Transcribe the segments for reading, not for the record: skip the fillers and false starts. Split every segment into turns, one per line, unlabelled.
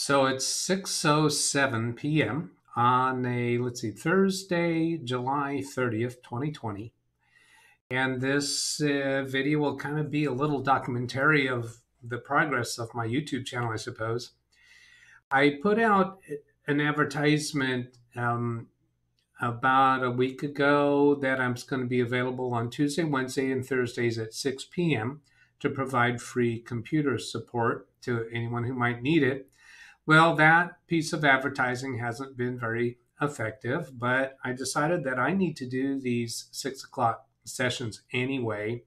So it's 6:07 p.m. on a, Thursday, July 30th, 2020. And this video will kind of be a little documentary of the progress of my YouTube channel, I suppose. I put out an advertisement about a week ago that I'm going to be available on Tuesday, Wednesday, and Thursdays at 6 p.m. to provide free computer support to anyone who might need it. Well, that piece of advertising hasn't been very effective, but I decided that I need to do these 6 o'clock sessions anyway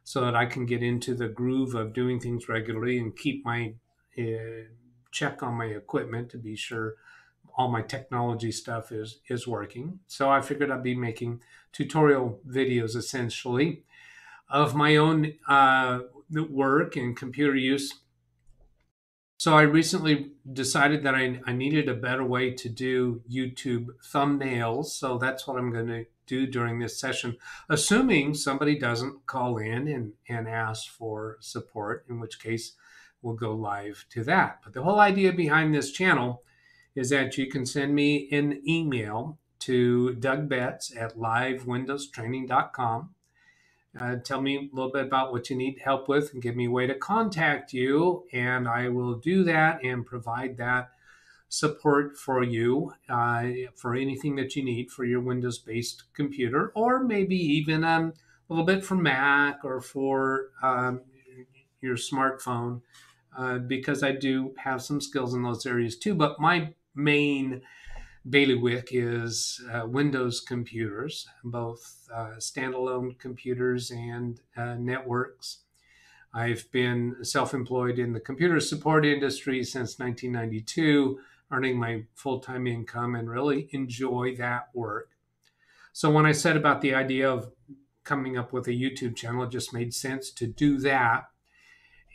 so that I can get into the groove of doing things regularly and keep my check on my equipment to be sure all my technology stuff is working. So I figured I'd be making tutorial videos essentially of my own work and computer use. So I recently decided that I needed a better way to do YouTube thumbnails. So that's what I'm going to do during this session, assuming somebody doesn't call in and ask for support, in which case we'll go live to that. But the whole idea behind this channel is that you can send me an email to DougBetts at LiveWindowsTraining.com. Tell me a little bit about what you need help with and give me a way to contact you, and I will do that and provide that support for you for anything that you need for your Windows-based computer, or maybe even a little bit for Mac or for your smartphone, because I do have some skills in those areas too. But my main bailiwick is Windows computers, both standalone computers and networks. I've been self-employed in the computer support industry since 1992, earning my full-time income and really enjoy that work. So when I said about the idea of coming up with a YouTube channel, it just made sense to do that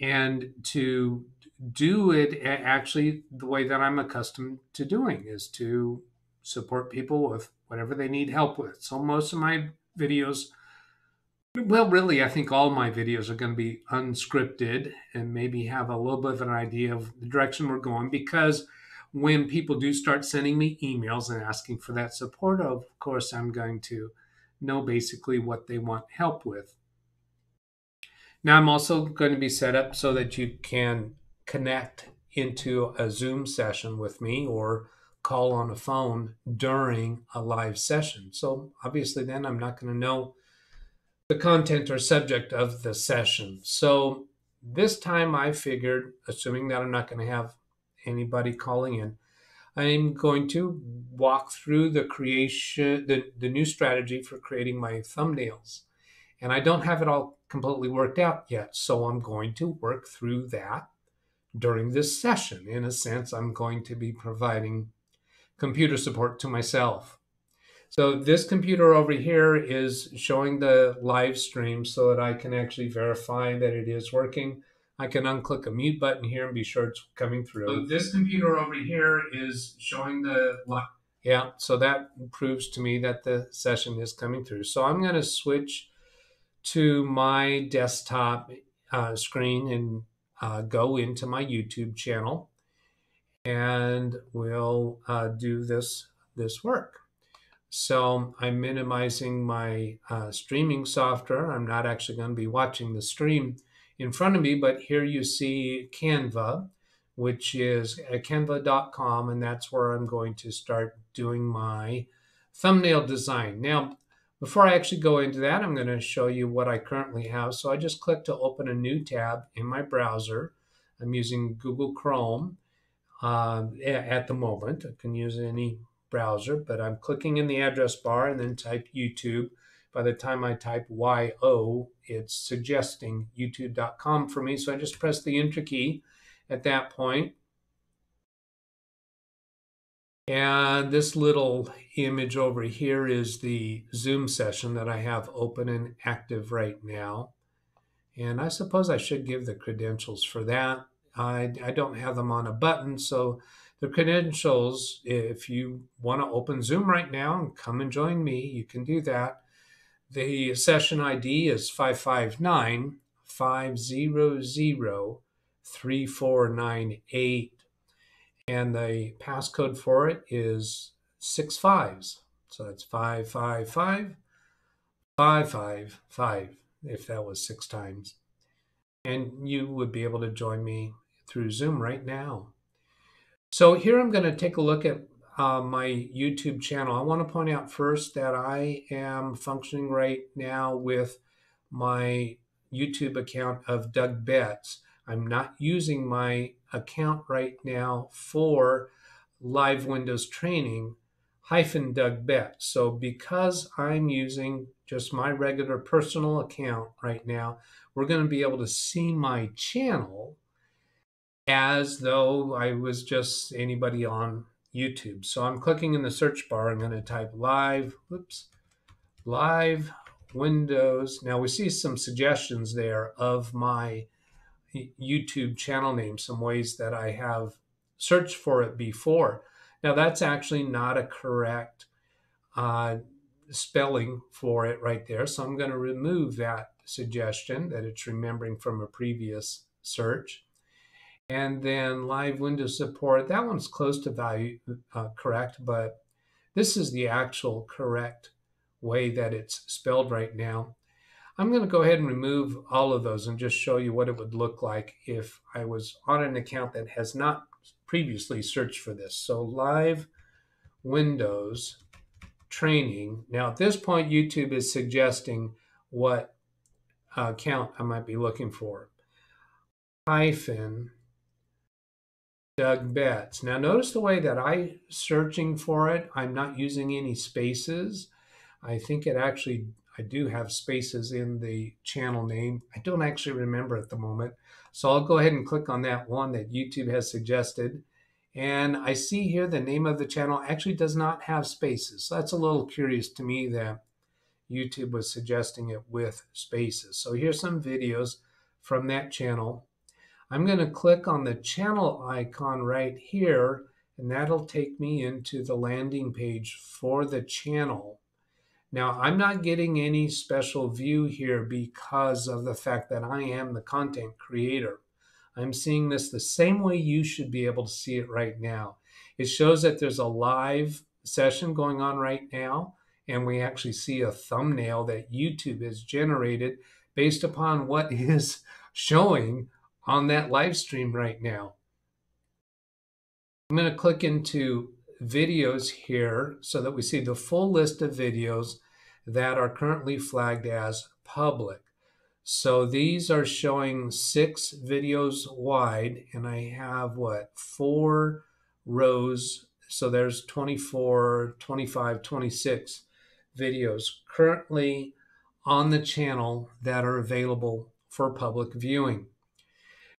and to do it actually the way that I'm accustomed to doing, is to support people with whatever they need help with. So most of my videos, well, really, I think all my videos are going to be unscripted and maybe have a little bit of an idea of the direction we're going, because when people do start sending me emails and asking for that support, of course, I'm going to know basically what they want help with. Now, I'm also going to be set up so that you can connect into a Zoom session with me or call on a phone during a live session. So obviously then I'm not going to know the content or subject of the session. So this time I figured, assuming that I'm not going to have anybody calling in, I'm going to walk through the creation, the new strategy for creating my thumbnails. And I don't have it all completely worked out yet. So I'm going to work through that during this session. In a sense, I'm going to be providing computer support to myself. So this computer over here is showing the live stream so that I can actually verify that it is working. I can unclick a mute button here and be sure it's coming through. So this computer over here is showing the live. Yeah, so that proves to me that the session is coming through. So I'm going to switch to my desktop screen and go into my YouTube channel, and we'll do this work. So I'm minimizing my streaming software. I'm not actually going to be watching the stream in front of me, but here you see Canva, which is canva.com, and that's where I'm going to start doing my thumbnail design. Now, before I actually go into that, I'm going to show you what I currently have. So I just click to open a new tab in my browser. I'm using Google Chrome at the moment. I can use any browser, but I'm clicking in the address bar and then type YouTube. By the time I type YO, it's suggesting youtube.com for me. So I just press the enter key at that point. And this little image over here is the Zoom session that I have open and active right now. And I suppose I should give the credentials for that. I don't have them on a button, so the credentials, if you want to open Zoom right now and come and join me, you can do that. The session ID is 559-500-3498. And the passcode for it is 6 5s. So that's 555 555 if that was 6 times. And you would be able to join me through Zoom right now. So here I'm going to take a look at my YouTube channel. I want to point out first that I am functioning right now with my YouTube account of DougBetts. I'm not using my account right now for Live Windows Training -DougBetts. So because I'm using just my regular personal account right now, we're going to be able to see my channel as though I was just anybody on YouTube. So I'm clicking in the search bar. I'm going to type live Windows. Now we see some suggestions there of my YouTube channel name, some ways that I have searched for it before. Now that's actually not a correct spelling for it right there. So I'm going to remove that suggestion that it's remembering from a previous search. And then live Windows support, that one's close to value correct, but this is the actual correct way that it's spelled right now. I'm going to go ahead and remove all of those and just show you what it would look like if I was on an account that has not previously searched for this. So live Windows training. Now at this point, YouTube is suggesting what account I might be looking for. -DougBetts. Now notice the way that I'm searching for it. I'm not using any spaces. I think it actually, I do have spaces in the channel name. I don't actually remember at the moment. So I'll go ahead and click on that one that YouTube has suggested. And I see here the name of the channel actually does not have spaces. So that's a little curious to me that YouTube was suggesting it with spaces. So here's some videos from that channel. I'm going to click on the channel icon right here, and that'll take me into the landing page for the channel. Now, I'm not getting any special view here because of the fact that I am the content creator. I'm seeing this the same way you should be able to see it right now. It shows that there's a live session going on right now, and we actually see a thumbnail that YouTube has generated based upon what is showing on that live stream right now. I'm going to click into videos here so that we see the full list of videos that are currently flagged as public. So these are showing 6 videos wide, and I have 4 rows. So there's 24, 25, 26 videos currently on the channel that are available for public viewing.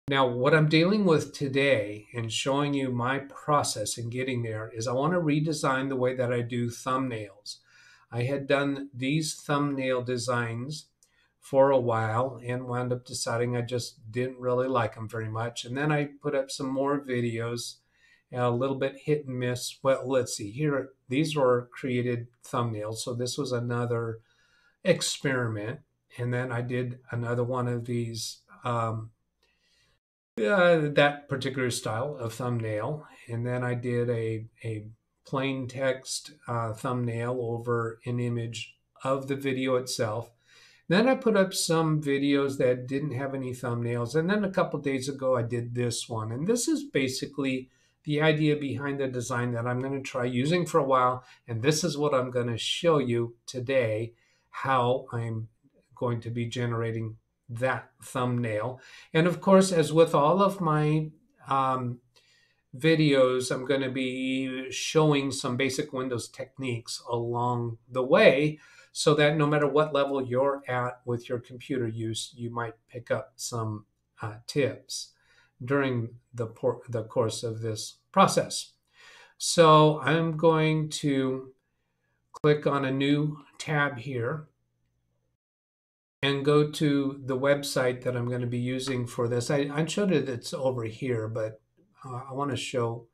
Now, what I'm dealing with today and showing you my process in getting there is I want to redesign the way that I do thumbnails. I had done these thumbnail designs for a while and wound up deciding I just didn't really like them very much. And then I put up some more videos, a little bit hit and miss. Well, let's see here. These were created thumbnails. So this was another experiment. And then I did another one of these that particular style of thumbnail, and then I did a plain text thumbnail over an image of the video itself. Then I put up some videos that didn't have any thumbnails, and then a couple days ago I did this one, and this is basically the idea behind the design that I'm going to try using for a while, and this is what I'm going to show you today, how I'm going to be generating that thumbnail. And of course, as with all of my videos, I'm going to be showing some basic Windows techniques along the way so that no matter what level you're at with your computer use, you might pick up some tips during the course of this process. So I'm going to click on a new tab here and go to the website that I'm going to be using for this. I showed it, it's over here, but I want to show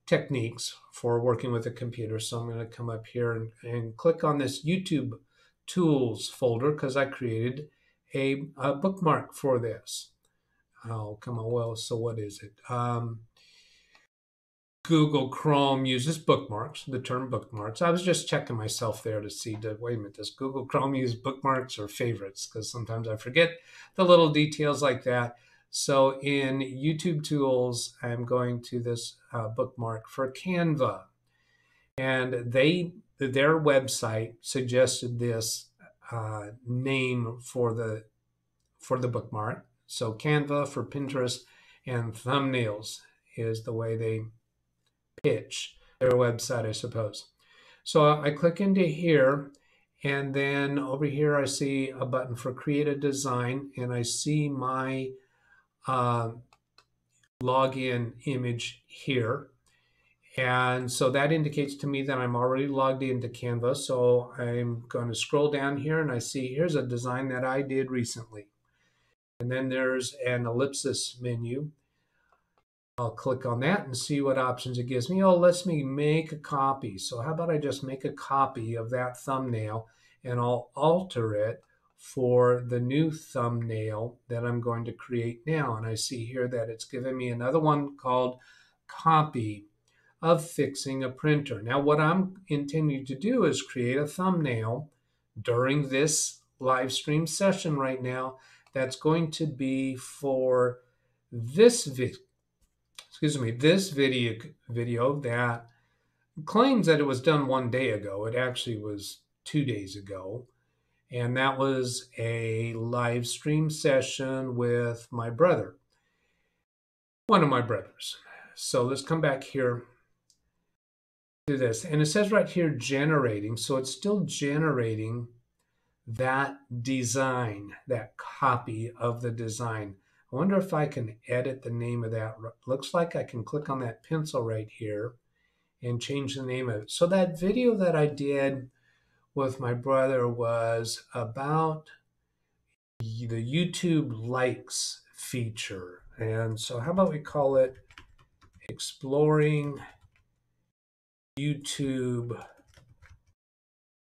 techniques for working with a computer. So I'm going to come up here and click on this YouTube tools folder because I created a bookmark for this. Oh, come on. Well, so what is it? Google Chrome uses bookmarks, the term bookmarks. I was just checking myself there to see, wait a minute, does Google Chrome use bookmarks or favorites? Because sometimes I forget the little details like that. So in YouTube Tools, I'm going to this bookmark for Canva. And their website suggested this name for the bookmark. So Canva for Pinterest and thumbnails is the way they pitch their website, I suppose. So I click into here, and then over here I see a button for create a design, and I see my login image here. And so that indicates to me that I'm already logged into Canva. So I'm going to scroll down here, and I see here's a design that I did recently. And then there's an ellipsis menu. I'll click on that and see what options it gives me. Oh, it lets me make a copy. So how about I just make a copy of that thumbnail, and I'll alter it for the new thumbnail that I'm going to create now. And I see here that it's giving me another one called copy of fixing a printer. Now what I'm intending to do is create a thumbnail during this live stream session right now that's going to be for this this video that claims that it was done 1 day ago. It actually was 2 days ago. And that was a live stream session with my brother, one of my brothers. So let's come back here to this. And it says right here, generating. So it's still generating that design, that copy of the design. I wonder if I can edit the name of that. Looks like I can click on that pencil right here and change the name of it. So that video that I did with my brother was about the YouTube likes feature. And so how about we call it Exploring YouTube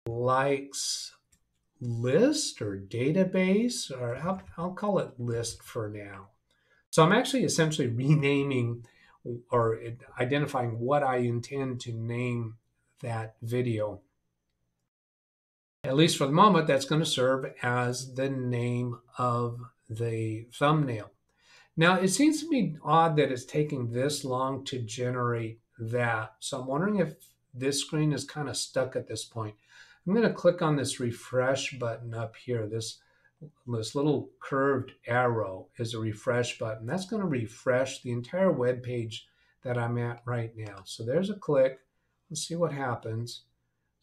Likes List or Database, or I'll call it List for now. So I'm actually essentially renaming or identifying what I intend to name that video. At least for the moment, that's going to serve as the name of the thumbnail. Now, it seems to be odd that it's taking this long to generate that. So I'm wondering if this screen is kind of stuck at this point. I'm going to click on this refresh button up here. This little curved arrow is a refresh button. That's going to refresh the entire web page that I'm at right now. So there's a click. Let's see what happens.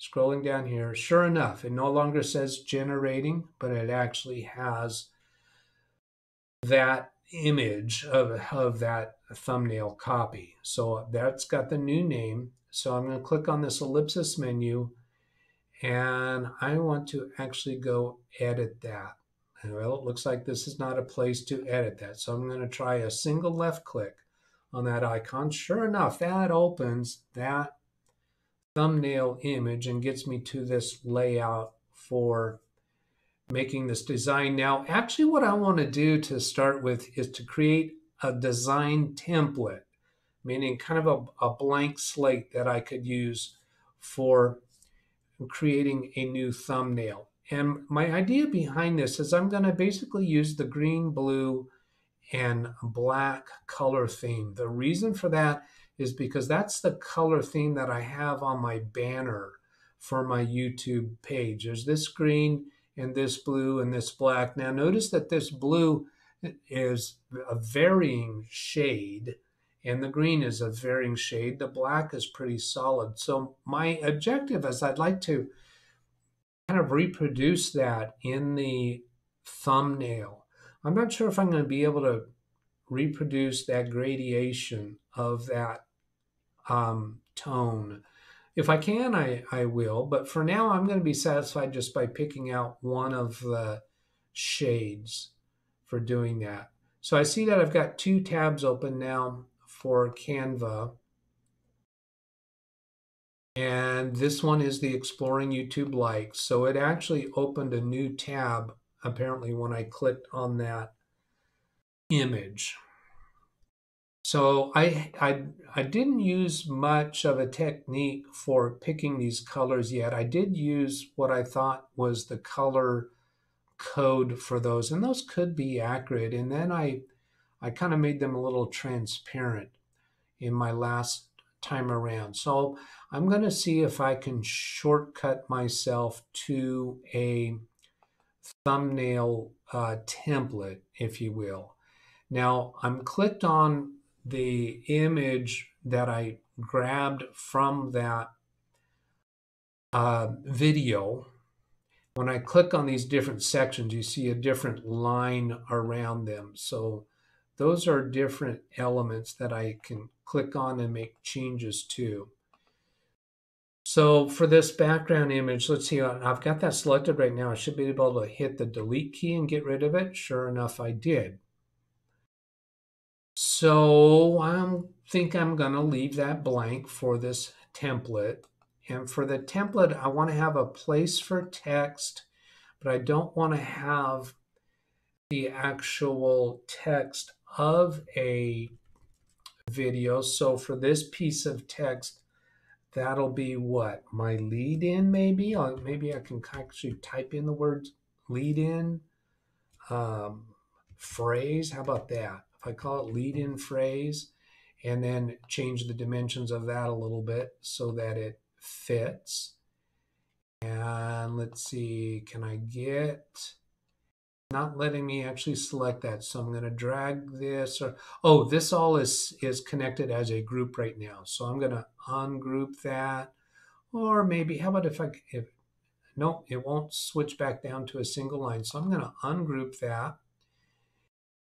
Scrolling down here, sure enough, it no longer says generating, but it actually has that image of that thumbnail copy. So that's got the new name. So I'm going to click on this ellipsis menu, and I want to actually go edit that. Well, it looks like this is not a place to edit that. So I'm going to try a single left click on that icon. Sure enough, that opens that thumbnail image and gets me to this layout for making this design. Now, actually what I want to do to start with is to create a design template, meaning kind of a blank slate that I could use for creating a new thumbnail. And my idea behind this is I'm going to basically use the green, blue, and black color theme. The reason for that is because that's the color theme that I have on my banner for my YouTube page. There's this green and this blue and this black. Now notice that this blue is a varying shade and the green is a varying shade. The black is pretty solid. So my objective is I'd like to kind of reproduce that in the thumbnail. I'm not sure if I'm going to be able to reproduce that gradation of that tone. If I can, I will, but for now I'm going to be satisfied just by picking out one of the shades for doing that. So I see that I've got two tabs open now for Canva. And this one is the Exploring YouTube Likes. So it actually opened a new tab apparently when I clicked on that image. So I didn't use much of a technique for picking these colors yet. I did use what I thought was the color code for those, and those could be accurate. And then I kind of made them a little transparent in my last time around. So I'm going to see if I can shortcut myself to a thumbnail template, if you will. Now I'm clicked on the image that I grabbed from that video. When I click on these different sections, you see a different line around them. So those are different elements that I can click on and make changes to. So for this background image, let's see, I've got that selected right now. I should be able to hit the delete key and get rid of it. Sure enough, I did. So I think I'm going to leave that blank for this template. And for the template, I want to have a place for text, but I don't want to have the actual text of a video. So for this piece of text, that'll be what? My lead in, maybe? Maybe I can actually type in the word lead in. Phrase, how about that? If I call it lead in phrase, and then change the dimensions of that a little bit so that it fits. And let's see, can I get, not letting me actually select that. So I'm going to drag this, oh, this all is connected as a group right now. So I'm going to ungroup that. Or maybe, how about if no, it won't switch back down to a single line. So I'm going to ungroup that.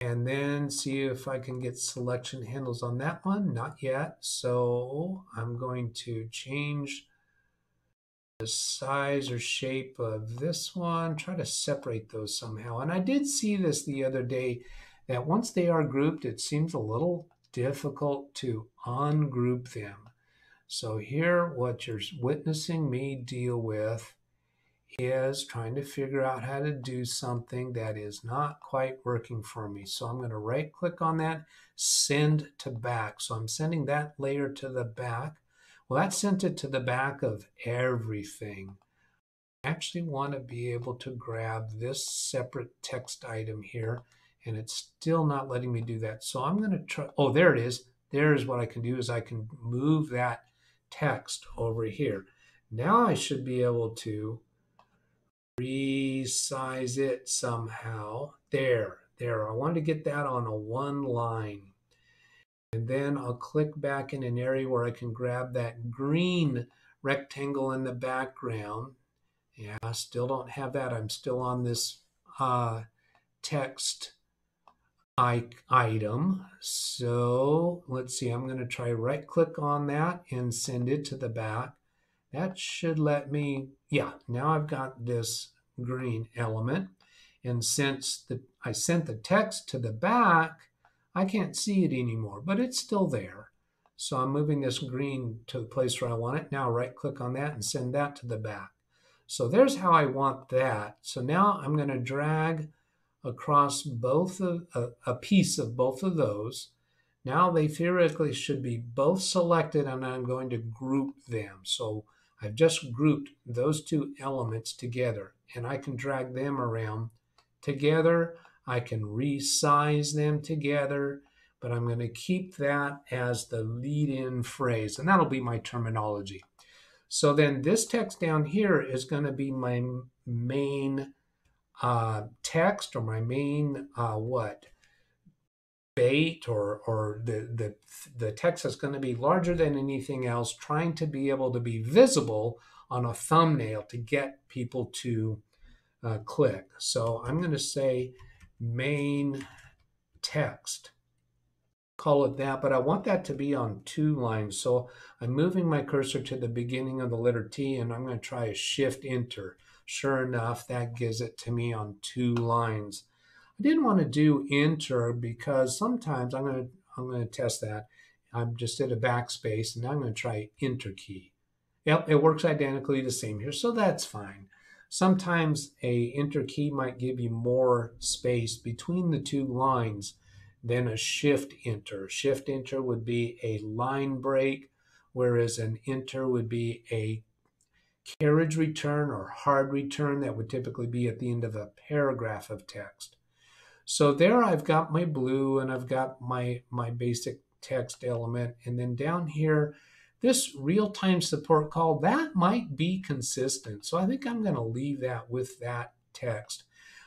And then see if I can get selection handles on that one. Not yet. So I'm going to change the size or shape of this one. Try to separate those somehow. And I did see this the other day, that once they are grouped, it seems a little difficult to ungroup them. So here, what you're witnessing me deal with is trying to figure out how to do something that is not quite working for me. So I'm going to right click on that, send to back. So I'm sending that layer to the back. Well, that sent it to the back of everything. I actually want to be able to grab this separate text item here, and it's still not letting me do that. So I'm going to try, oh, there it is. There's what I can do, is I can move that text over here. Now I should be able to resize it somehow. There. I wanted to get that on a one line. And then I'll click back in an area where I can grab that green rectangle in the background. Yeah, I still don't have that. I'm still on this text item. So let's see, I'm going to try right click on that and send it to the back. That should let me, yeah, now I've got this green element. And since I sent the text to the back, I can't see it anymore, but it's still there. So I'm moving this green to the place where I want it. Now right click on that and send that to the back. So there's how I want that. So now I'm going to drag across both of a piece of both of those. Now they theoretically should be both selected, and I'm going to group them. So I've just grouped those two elements together, and I can drag them around together. I can resize them together, but I'm going to keep that as the lead-in phrase, and that'll be my terminology. So then this text down here is going to be my main text, or my main bait, or the text that's going to be larger than anything else, trying to be able to be visible on a thumbnail to get people to click. So I'm going to say main text, call it that, but I want that to be on two lines. So I'm moving my cursor to the beginning of the letter T, and I'm going to try a shift enter. Sure enough, that gives it to me on two lines. I didn't want to do enter because sometimes I'm going to test that. I just did a backspace, and now I'm going to try enter key. Yep, it works identically the same here, so that's fine. Sometimes a enter key might give you more space between the two lines. then a shift enter. Shift enter would be a line break, whereas an enter would be a carriage return or hard return that would typically be at the end of a paragraph of text. So there I've got my blue and I've got my basic text element. And then down here, this real-time support call, that might be consistent. So I think I'm going to leave that with that text.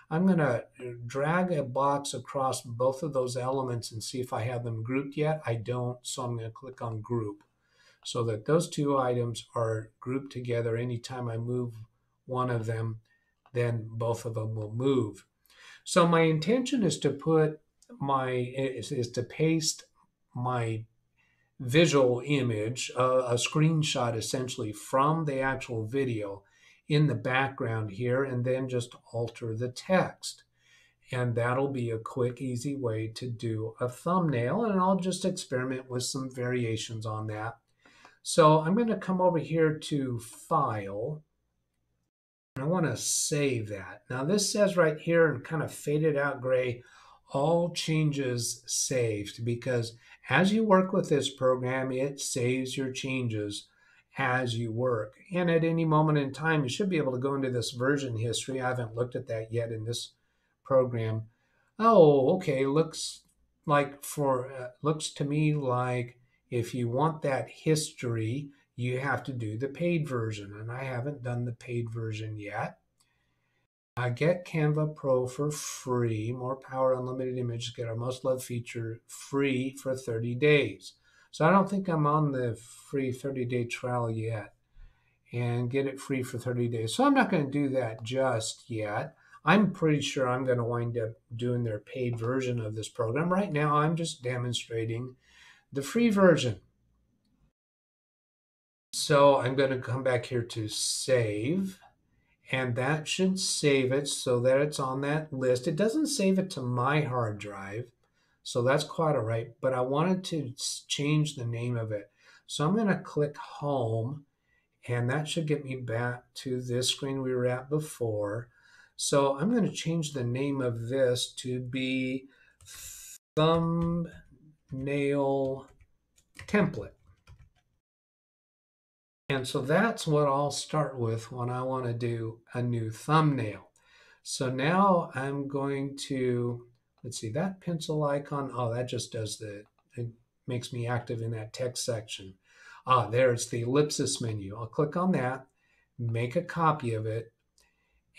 I'm going to drag a box across both of those elements and see if I have them grouped yet. I don't, so I'm going to click on group so that those two items are grouped together. Anytime I move one of them, then both of them will move. So my intention is to put is to paste my visual image, a screenshot essentially from the actual video in the background here, and then just alter the text. And that'll be a quick, easy way to do a thumbnail. And I'll just experiment with some variations on that. So I'm going to come over here to File. I want to save that. Now this says right here in kind of faded out gray, all changes saved, because as you work with this program, it saves your changes as you work. And at any moment in time, you should be able to go into this version history. I haven't looked at that yet in this program. Oh, okay, looks to me like if you want that history, you have to do the paid version, and I haven't done the paid version yet. I get Canva Pro for free, more power, unlimited images, get our most loved feature free for 30 days. So I don't think I'm on the free 30-day trial yet, and get it free for 30 days. So I'm not going to do that just yet. I'm pretty sure I'm going to wind up doing their paid version of this program. Right now, I'm just demonstrating the free version. So I'm going to come back here to save, and that should save it so that it's on that list. It doesn't save it to my hard drive, so that's quite all right, but I wanted to change the name of it. So I'm going to click Home, and that should get me back to this screen we were at before. So I'm going to change the name of this to be Thumbnail Template. And so that's what I'll start with when I want to do a new thumbnail. So now I'm going to, let's see, that pencil icon, oh, that just does it makes me active in that text section. There's the ellipsis menu. I'll click on that, make a copy of it,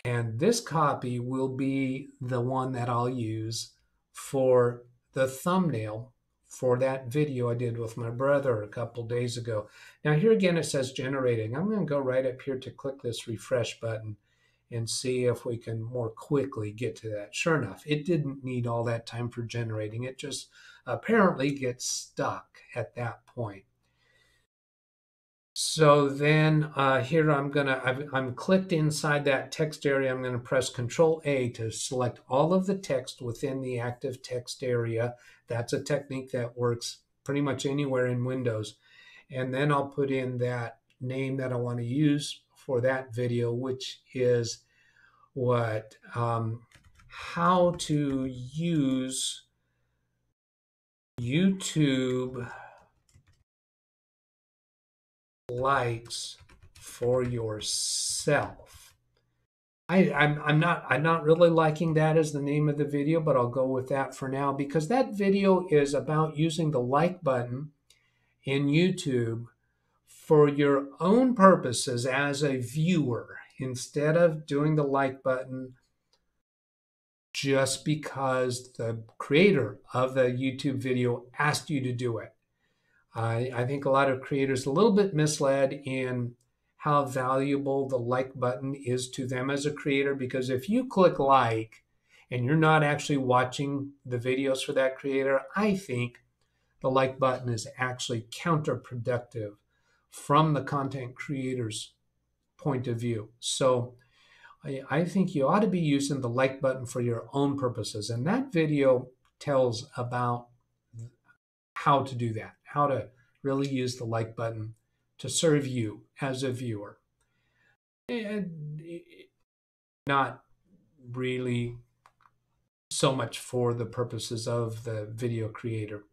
and this copy will be the one that I'll use for the thumbnail for that video I did with my brother a couple days ago. Now here again it says generating. I'm going to go right up here to click this refresh button and see if we can more quickly get to that. Sure enough, it didn't need all that time for generating. It just apparently gets stuck at that point. So then here I'm clicked inside that text area. I'm going to press Control A to select all of the text within the active text area. That's a technique that works pretty much anywhere in Windows. And then I'll put in that name that I want to use for that video, which is how to use YouTube likes for yourself. I'm not really liking that as the name of the video, but I'll go with that for now because that video is about using the like button in YouTube for your own purposes as a viewer instead of doing the like button just because the creator of the YouTube video asked you to do it. I think a lot of creators are a little bit misled in how valuable the like button is to them as a creator, because if you click like and you're not actually watching the videos for that creator, I think the like button is actually counterproductive from the content creator's point of view. So I think you ought to be using the like button for your own purposes. And that video tells about how to do that, how to really use the like button to serve you as a viewer. And not really so much for the purposes of the video creator.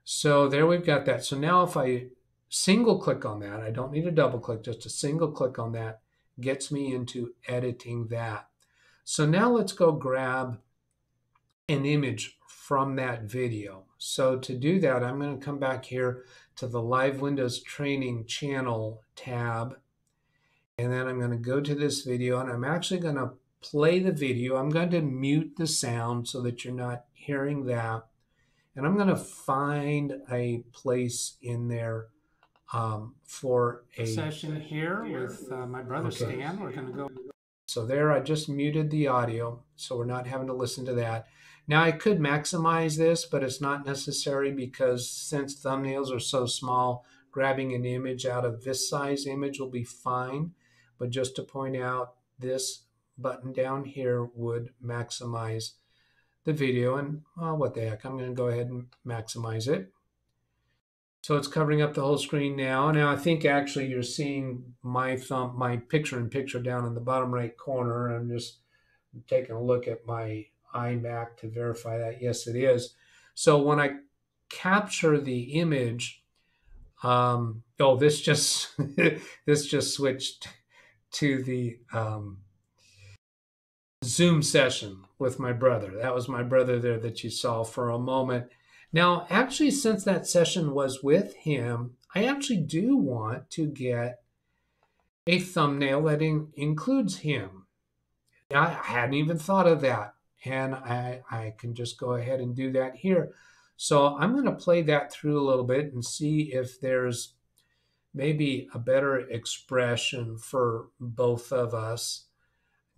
So there we've got that. So now if I single click on that, I don't need a double click, just a single click on that gets me into editing that. So now let's go grab an image from that video. So to do that, I'm going to come back here to the Live Windows Training Channel tab. And then I'm going to go to this video and I'm actually going to play the video. I'm going to mute the sound so that you're not hearing that. And I'm going to find a place in there for a session here with my brother Stan. We're going to go. So there, I just muted the audio, so we're not having to listen to that. Now I could maximize this, but it's not necessary because since thumbnails are so small, grabbing an image out of this size image will be fine. But just to point out, this button down here would maximize the video, and what the heck, I'm going to go ahead and maximize it. So it's covering up the whole screen now. Now I think actually you're seeing my picture-in-picture down in the bottom right corner. I'm just taking a look at my iMac to verify that. Yes, it is. So when I capture the image, this just this just switched to the Zoom session with my brother. That was my brother there that you saw for a moment. Now, actually, since that session was with him, I actually do want to get a thumbnail that includes him. I hadn't even thought of that, and I can just go ahead and do that here. So I'm going to play that through a little bit and see if there's maybe a better expression for both of us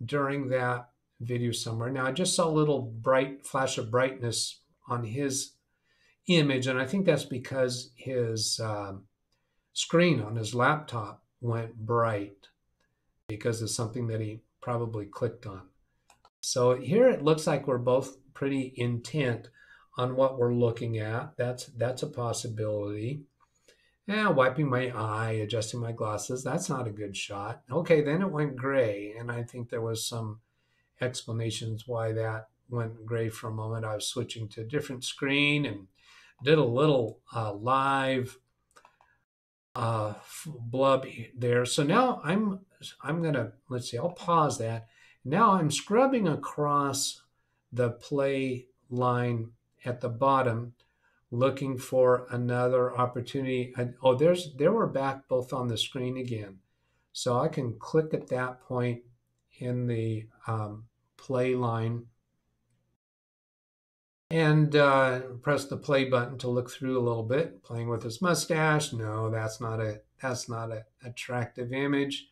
during that video somewhere. Now, I just saw a little bright flash of brightness on his image, and I think that's because his screen on his laptop went bright because of something that he probably clicked on. So here it looks like we're both pretty intent on what we're looking at. That's a possibility. Yeah, wiping my eye, adjusting my glasses, that's not a good shot. Okay, then it went gray, and I think there was some explanations why that went gray for a moment. I was switching to a different screen and did a little live blub there. So now I'm gonna, let's see, I'll pause that. Now I'm scrubbing across the play line at the bottom, looking for another opportunity. There we're back both on the screen again. So I can click at that point in the play line and press the play button to look through a little bit. Playing with his mustache. No, that's not a attractive image.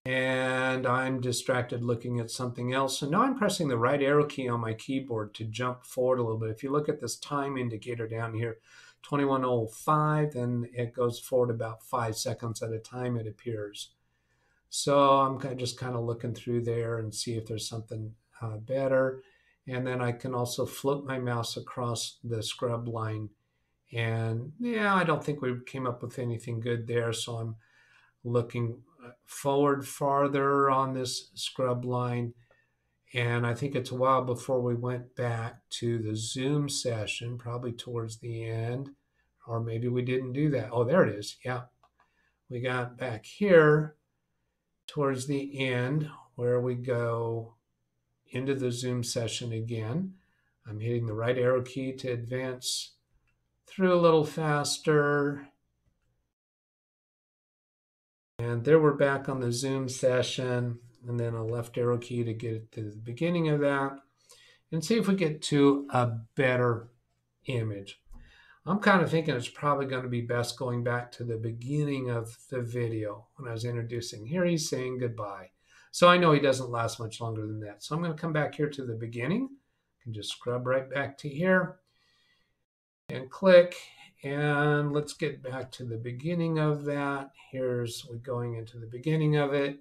And I'm distracted looking at something else. So now I'm pressing the right arrow key on my keyboard to jump forward a little bit. If you look at this time indicator down here, 21:05, then it goes forward about 5 seconds at a time, it appears. So I'm just kind of looking through there and see if there's something better. And then I can also flip my mouse across the scrub line. And yeah, I don't think we came up with anything good there. So I'm looking forward farther on this scrub line. And I think it's a while before we went back to the Zoom session, probably towards the end. Or maybe we didn't do that. Oh, there it is. Yeah. We got back here towards the end where we go into the Zoom session again. I'm hitting the right arrow key to advance through a little faster. And there we're back on the Zoom session, and then a left arrow key to get to the beginning of that and see if we get to a better image. I'm kind of thinking it's probably going to be best going back to the beginning of the video when I was introducing. Here he's saying goodbye. So I know he doesn't last much longer than that. So I'm going to come back here to the beginning. I can just scrub right back to here and click. And let's get back to the beginning of that. We're going into the beginning of it.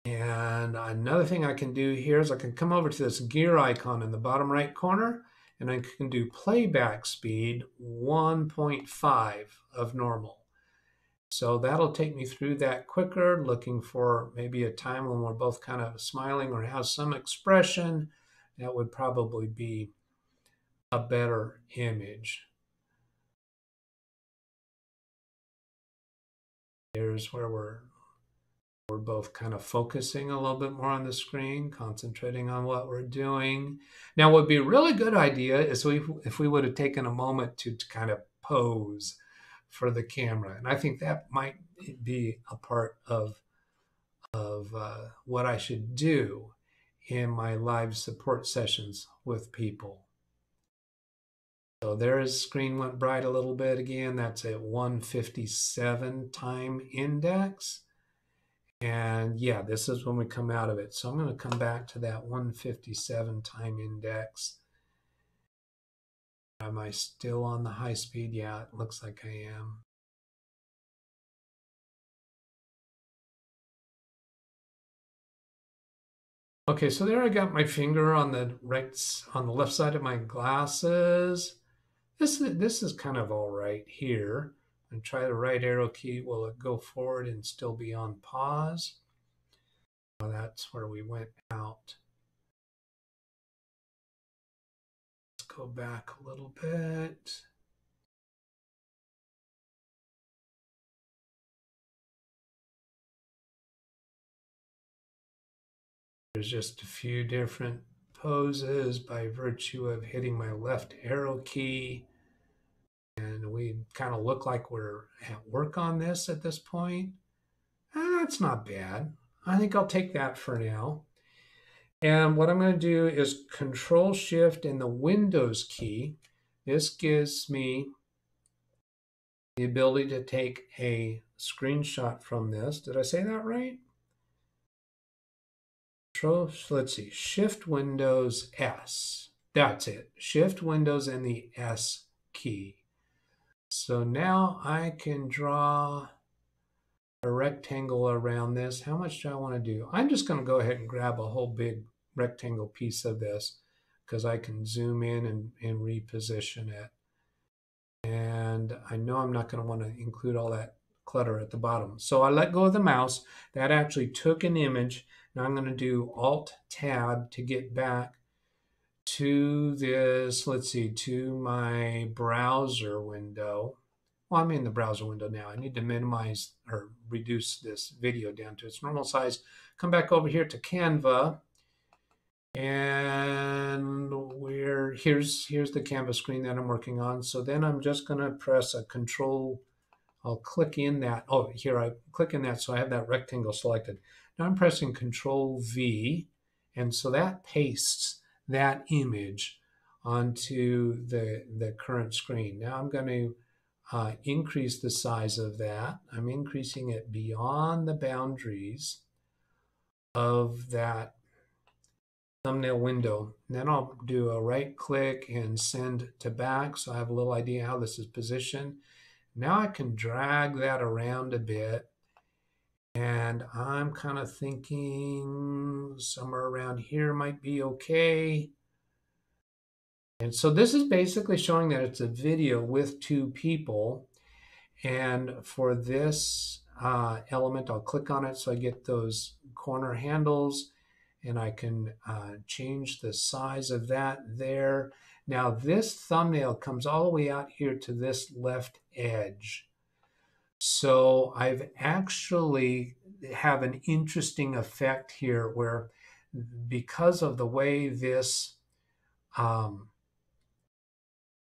And another thing I can do here is I can come over to this gear icon in the bottom right corner, and I can do playback speed 1.5 of normal. So that'll take me through that quicker, looking for maybe a time when we're both kind of smiling or have some expression. That would probably be a better image. Here's where we're both kind of focusing a little bit more on the screen, concentrating on what we're doing. Now, what would be a really good idea is if we would have taken a moment to kind of pose for the camera. And I think that might be a part of what I should do in my live support sessions with people. So there's screen went bright a little bit again. That's at 157 time index. And yeah, this is when we come out of it. So I'm going to come back to that 157 time index. Am I still on the high speed? Yeah, it looks like I am. Okay, so there I got my finger on the left side of my glasses. This is kind of all right here. And try the right arrow key. Will it go forward and still be on pause? Well, that's where we went out. Let's go back a little bit. There's just a few different poses by virtue of hitting my left arrow key. And we kind of look like we're at work on this at this point. That's not bad. I think I'll take that for now. And what I'm going to do is Control Shift and the Windows key. This gives me the ability to take a screenshot from this. Did I say that right? Control, let's see, Shift Windows S. That's it. Shift Windows and the S key. So now I can draw a rectangle around this. How much do I want to do? I'm just going to go ahead and grab a whole big rectangle piece of this because I can zoom in and reposition it. And I know I'm not going to want to include all that clutter at the bottom. So I let go of the mouse. That actually took an image. Now I'm going to do Alt-Tab to get back to this, let's see, to my browser window. Well, I'm in the browser window now. I need to minimize or reduce this video down to its normal size. Come back over here to Canva. And here's the Canva screen that I'm working on. So then I'm just going to press a Control. I'll click in that. Oh, here I click in that, so I have that rectangle selected. Now I'm pressing Control V, and so that pastes that image onto the current screen. Now I'm going to increase the size of that. I'm increasing it beyond the boundaries of that thumbnail window. And then I'll do a right click and send to back, so I have a little idea how this is positioned. Now I can drag that around a bit, and I'm kind of thinking somewhere around here might be okay. And so this is basically showing that it's a video with two people. And for this element, I'll click on it so I get those corner handles, and I can change the size of that there. Now this thumbnail comes all the way out here to this left edge. So I've actually have an interesting effect here where, because of the way this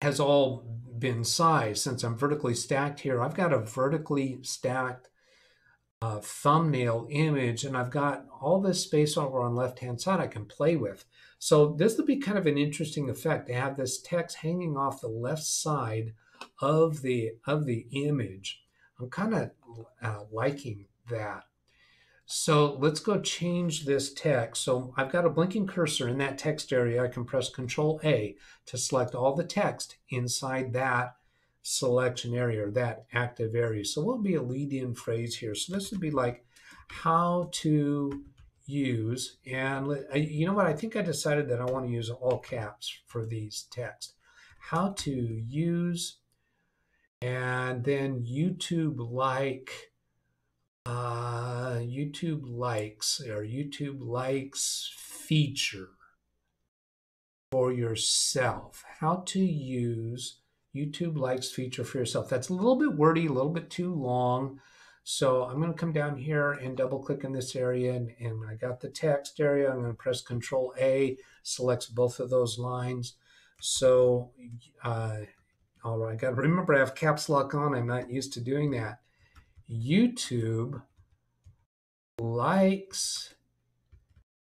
has all been sized, since I'm vertically stacked here, I've got a vertically stacked thumbnail image, and I've got all this space over on the left-hand side I can play with. So this would be kind of an interesting effect to have this text hanging off the left side of the image. I'm kind of liking that. So let's go change this text. So I've got a blinking cursor in that text area. I can press Control A to select all the text inside that selection area, or that active area. So what would be a lead-in phrase here? So this would be like how to use, and you know what? I think I decided that I want to use all caps for these text. How to use, And then YouTube likes feature for yourself. How to use YouTube likes feature for yourself. That's a little bit wordy, a little bit too long. So I'm going to come down here and double click in this area, and I got the text area. I'm going to press Control A, selects both of those lines. So all right, I got to remember I have caps lock on. I'm not used to doing that. YouTube likes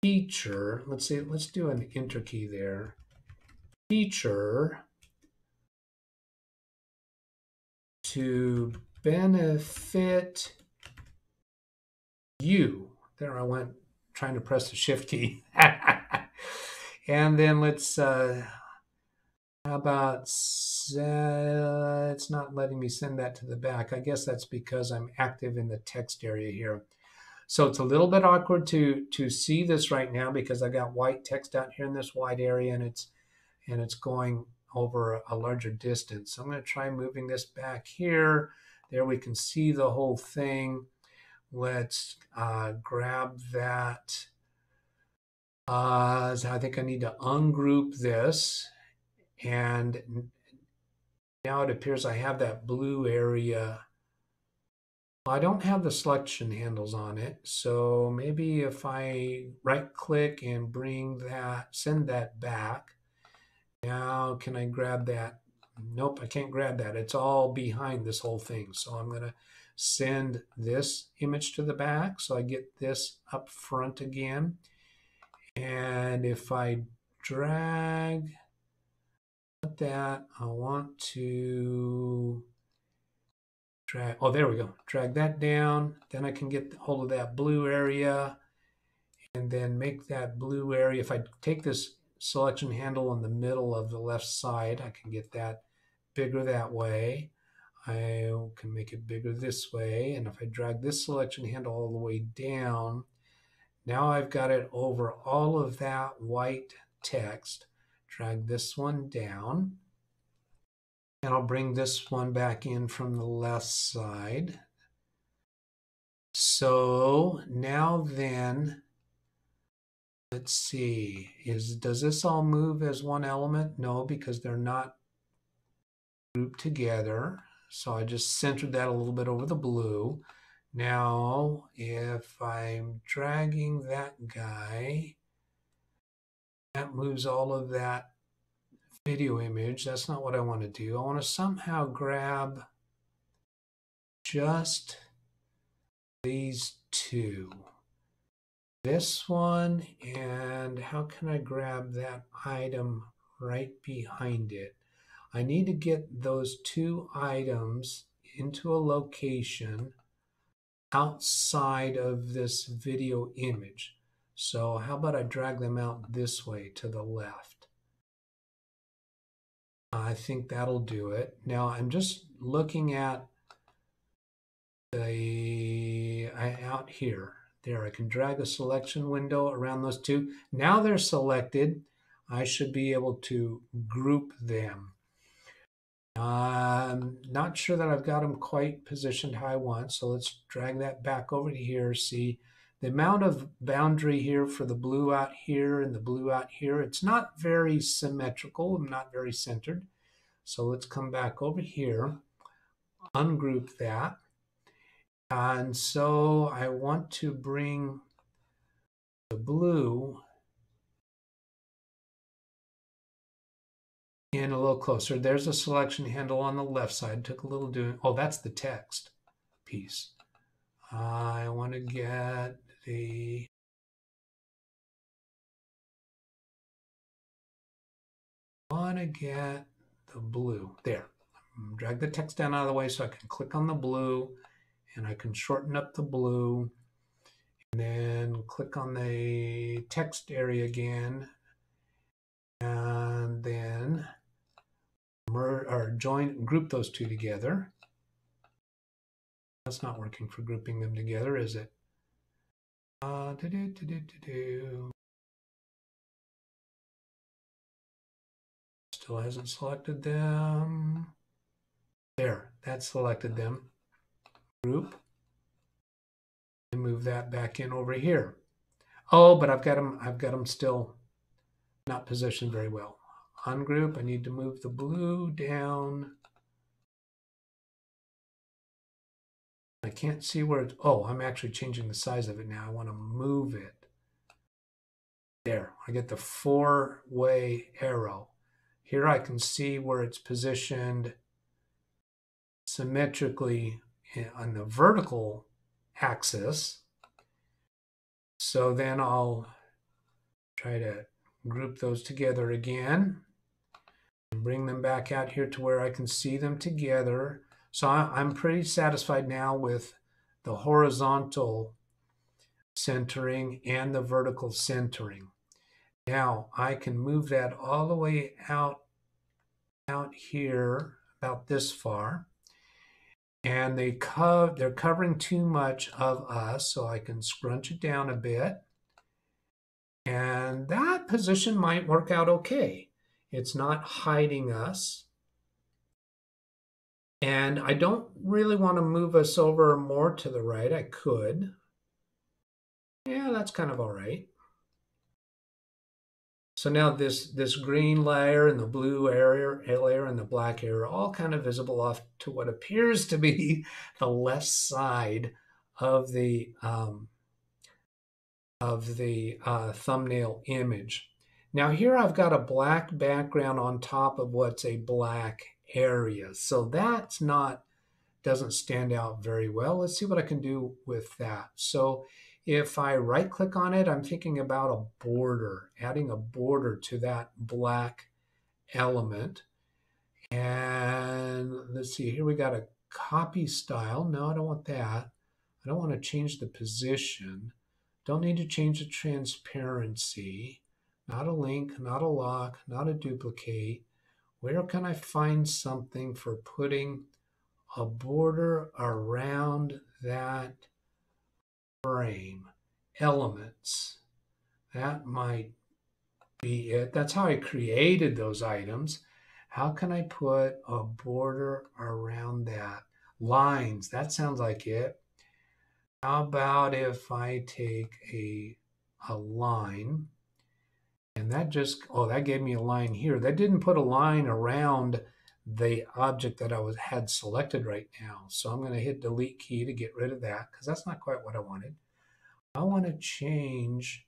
feature. Let's do an enter key there. Feature to benefit you. There I went trying to press the shift key. And then let's, how about, it's not letting me send that to the back. I guess that's because I'm active in the text area here. So it's a little bit awkward to see this right now because I got white text out here in this white area, and it's going over a larger distance. So I'm going to try moving this back here. There we can see the whole thing. Let's grab that. So I think I need to ungroup this. And now it appears I have that blue area. I don't have the selection handles on it. So maybe if I right click and bring that, send that back. Now, can I grab that? Nope, I can't grab that. It's all behind this whole thing. So I'm going to send this image to the back so I get this up front again. And if I drag that, I want to drag, oh, there we go. Drag that down. Then I can get hold of that blue area and then make that blue area. If I take this selection handle in the middle of the left side, I can get that bigger that way. I can make it bigger this way. And if I drag this selection handle all the way down, now I've got it over all of that white text. Drag this one down. And I'll bring this one back in from the left side. So now then, let's see, does this all move as one element? No, because they're not grouped together. So I just centered that a little bit over the blue. Now, if I'm dragging that guy, that moves all of that video image. That's not what I want to do. I want to somehow grab just these two. This one, and how can I grab that item right behind it? I need to get those two items into a location outside of this video image. So how about I drag them out this way to the left? I think that'll do it. Now I'm just looking at the out here. There, I can drag a selection window around those two. Now they're selected. I should be able to group them. I'm not sure that I've got them quite positioned how I want, so let's drag that back over to here. See the amount of boundary here for the blue out here and the blue out here. It's not very symmetrical, not very centered. So let's come back over here, ungroup that. And so I want to bring the blue in a little closer. There's a selection handle on the left side. Took a little doing. Oh, that's the text piece. I want to get the blue. There. Drag the text down out of the way so I can click on the blue, and I can shorten up the blue, and then click on the text area again, and then group those two together. That's not working for grouping them together, is it? Still hasn't selected them. There, that selected them. Group. And move that back in over here. Oh, but I've got them still not positioned very well. Ungroup, I need to move the blue down. I can't see where it's, oh, I'm actually changing the size of it now. I want to move it. There, I get the four-way arrow. Here I can see where it's positioned symmetrically on the vertical axis. So then I'll try to group those together again and bring them back out here to where I can see them together. So I'm pretty satisfied now with the horizontal centering and the vertical centering. Now I can move that all the way out here about this far. And they're covering too much of us, so I can scrunch it down a bit. And that position might work out okay. It's not hiding us. And I don't really want to move us over more to the right. I could. Yeah, that's kind of all right. So now this green layer and the blue layer and the black area are all kind of visible off to what appears to be the left side of the thumbnail image. Now here I've got a black background on top of what's a black area. So that's doesn't stand out very well. Let's see what I can do with that. So if I right click on it, I'm thinking about a border, adding a border to that black element. And let's see, here we got a copy style. No, I don't want that. I don't want to change the position. Don't need to change the transparency. Not a link, not a lock, not a duplicate. Where can I find something for putting a border around that frame? Elements. That might be it. That's how I created those items. How can I put a border around that? Lines. That sounds like it. How about if I take a line, and that just, oh, that gave me a line here. That didn't put a line around the object that I had selected right now. So I'm going to hit delete key to get rid of that because that's not quite what I wanted. I want to change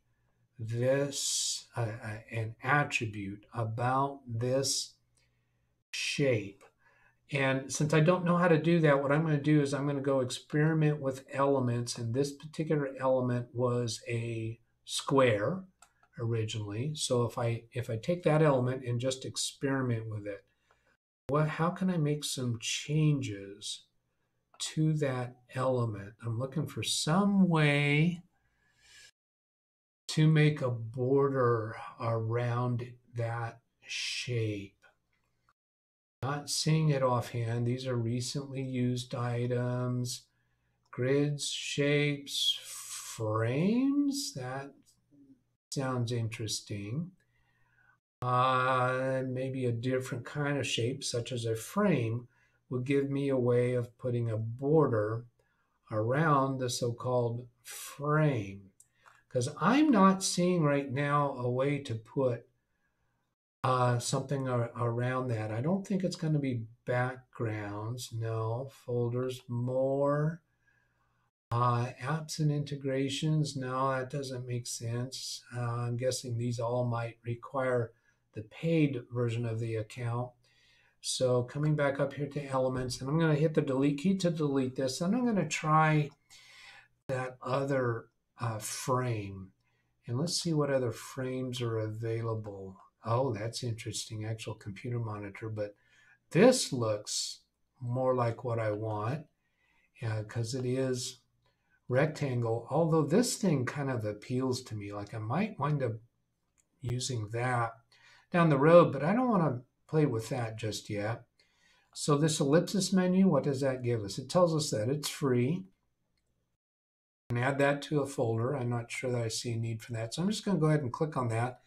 this, an attribute about this shape. And since I don't know how to do that, what I'm going to do is I'm going to go experiment with elements. And this particular element was a square originally. So if I take that element and just experiment with it, how can I make some changes to that element? I'm looking for some way to make a border around that shape. Not seeing it offhand. These are recently used items. Grids, shapes, frames. That sounds interesting. Maybe a different kind of shape, such as a frame, will give me a way of putting a border around the so-called frame. Because I'm not seeing right now a way to put something around that. I don't think it's going to be backgrounds. No. Folders, more. Apps and integrations. No, that doesn't make sense. I'm guessing these all might require the paid version of the account. So coming back up here to elements, and I'm going to hit the delete key to delete this, and I'm going to try that other frame. And let's see what other frames are available. Oh, that's interesting, actual computer monitor, but this looks more like what I want because it is rectangle, although this thing kind of appeals to me. Like I might wind up using that down the road, but I don't want to play with that just yet. So this ellipsis menu, what does that give us? It tells us that it's free. And add that to a folder. I'm not sure that I see a need for that. So I'm just going to go ahead and click on that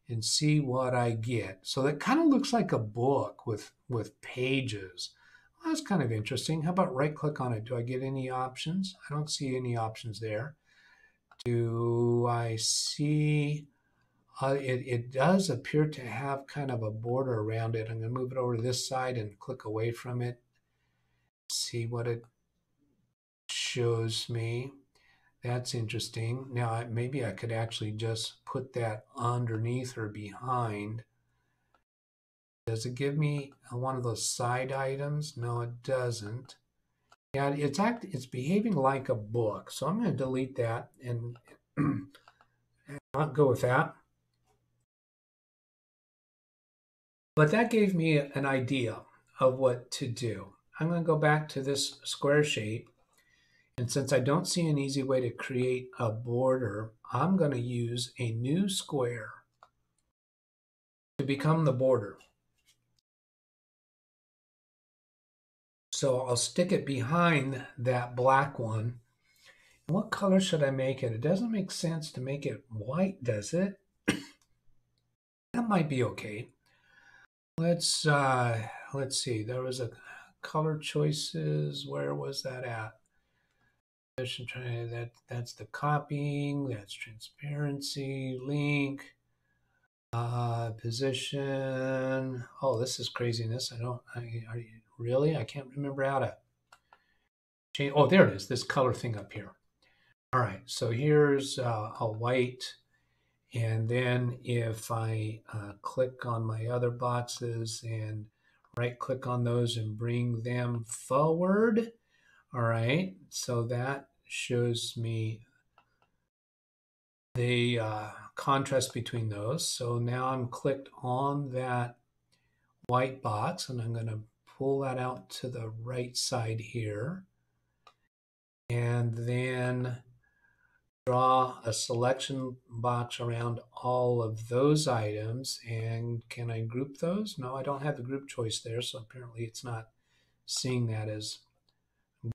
and see what I get. So that kind of looks like a book with pages. Well, that's kind of interesting. How about right click on it? Do I get any options? I don't see any options there. Do I see, it does appear to have kind of a border around it. I'm going to move it over to this side and click away from it. See what it shows me. That's interesting. Now, maybe I could actually just put that underneath or behind. Does it give me one of those side items? No, it doesn't. Yeah, it's behaving like a book. So I'm going to delete that and I'll go with that. But that gave me an idea of what to do. I'm going to go back to this square shape. And since I don't see an easy way to create a border, I'm going to use a new square to become the border. So I'll stick it behind that black one. What color should I make it? It doesn't make sense to make it white, does it? That might be okay. Let's see. There was a color choices. Where was that at? That's the copying. That's transparency. Link. Position. Oh, this is craziness. Really? I can't remember how to change. Oh, there it is. This color thing up here. All right. So here's a white. And then if I click on my other boxes and right click on those and bring them forward. All right. So that shows me the contrast between those. So now I'm clicked on that white box and I'm going to pull that out to the right side here. And then draw a selection box around all of those items. And can I group those? No, I don't have the group choice there, so apparently it's not seeing that as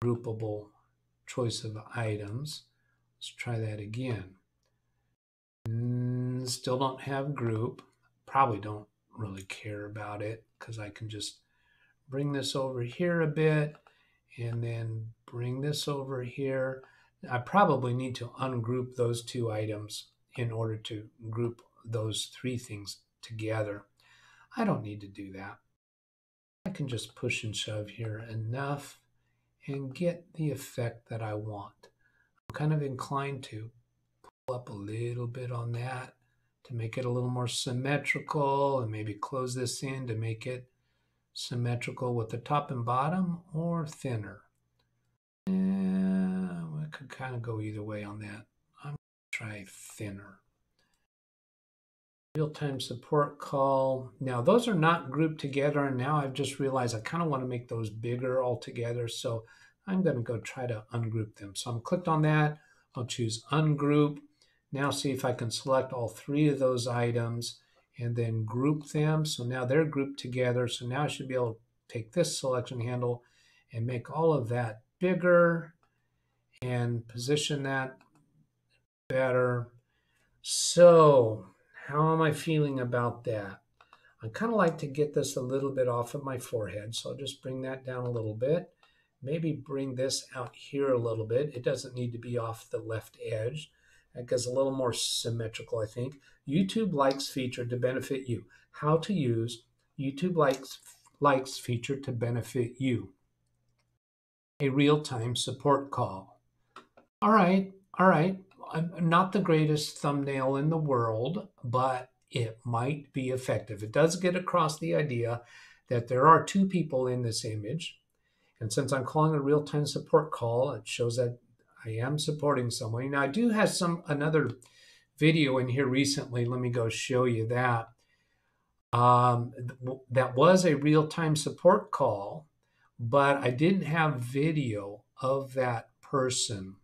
groupable choice of items. Let's try that again. Still don't have group. Probably don't really care about it because I can just bring this over here a bit and then bring this over here. I probably need to ungroup those two items in order to group those three things together. I don't need to do that. I can just push and shove here enough and get the effect that I want. I'm kind of inclined to pull up a little bit on that to make it a little more symmetrical and maybe close this in to make it symmetrical with the top and bottom or thinner. I could kind of go either way on that. I'm going to try thinner. Real-time support call. Now those are not grouped together, and now I've just realized I kind of want to make those bigger all together, so I'm going to go try to ungroup them. So I'm clicked on that. I'll choose ungroup. Now see if I can select all three of those items and then group them. So now they're grouped together. So now I should be able to take this selection handle and make all of that bigger and position that better. So how am I feeling about that? I kind of like to get this a little bit off of my forehead. So I'll just bring that down a little bit. Maybe bring this out here a little bit. It doesn't need to be off the left edge. That gets a little more symmetrical, I think. YouTube likes feature to benefit you. How to use YouTube likes feature to benefit you. A real-time support call. All right. I'm not the greatest thumbnail in the world, but it might be effective. It does get across the idea that there are two people in this image. And since I'm calling a real-time support call, it shows that I am supporting someone. Now, I do have another video in here recently. Let me go show you that. That was a real-time support call, but I didn't have video of that person.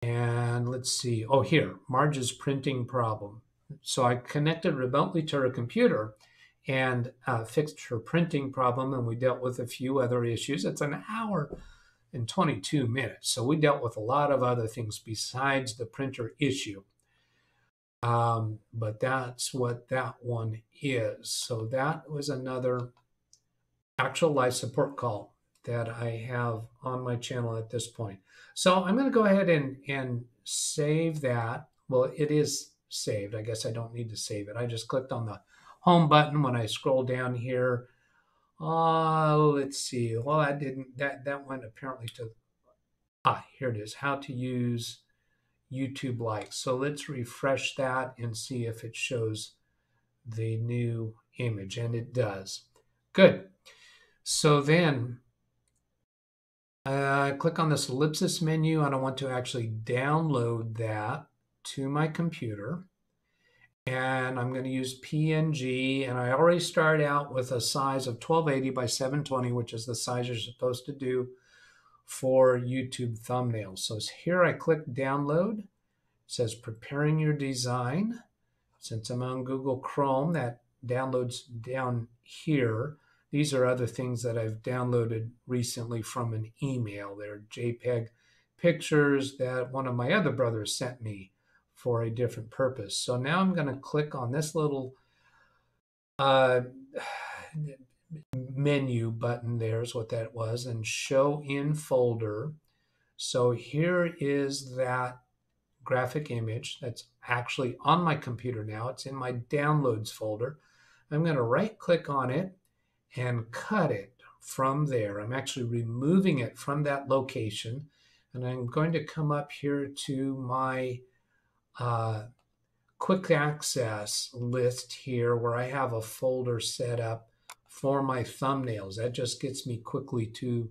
And let's see. Oh, here, Marge's printing problem. So I connected remotely to her computer and fixed her printing problem, and we dealt with a few other issues. It's an hour and 22 minutes. So we dealt with a lot of other things besides the printer issue. But that's what that one is. So that was another actual live support call that I have on my channel at this point. So I'm going to go ahead and save that. Well, it is saved. I guess I don't need to save it. I just clicked on the home button when I scroll down here. Let's see. Well, that went apparently to, here it is, how to use YouTube likes. So let's refresh that and see if it shows the new image, and it does. Good. So then click on this ellipsis menu, and I want to actually download that to my computer. And I'm going to use PNG, and I already start out with a size of 1280 by 720, which is the size you're supposed to do for YouTube thumbnails. So here I click download. It says preparing your design. Since I'm on Google Chrome, that downloads down here. These are other things that I've downloaded recently from an email. They're JPEG pictures that one of my other brothers sent me for a different purpose. So now I'm going to click on this little menu button. There's what that was, and show in folder. So here is that graphic image that's actually on my computer now. It's in my downloads folder. I'm going to right click on it and cut it from there. I'm actually removing it from that location, and I'm going to come up here to my quick access list here where I have a folder set up for my thumbnails. That just gets me quickly to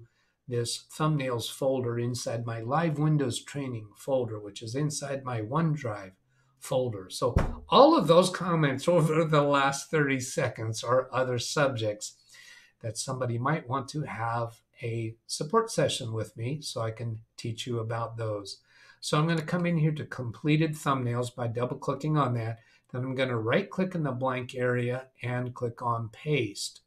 this thumbnails folder inside my Live Windows Training folder, which is inside my OneDrive folder. So all of those comments over the last 30 seconds are other subjects that somebody might want to have a support session with me so I can teach you about those. So I'm going to come in here to completed thumbnails by double clicking on that. Then I'm going to right click in the blank area and click on paste.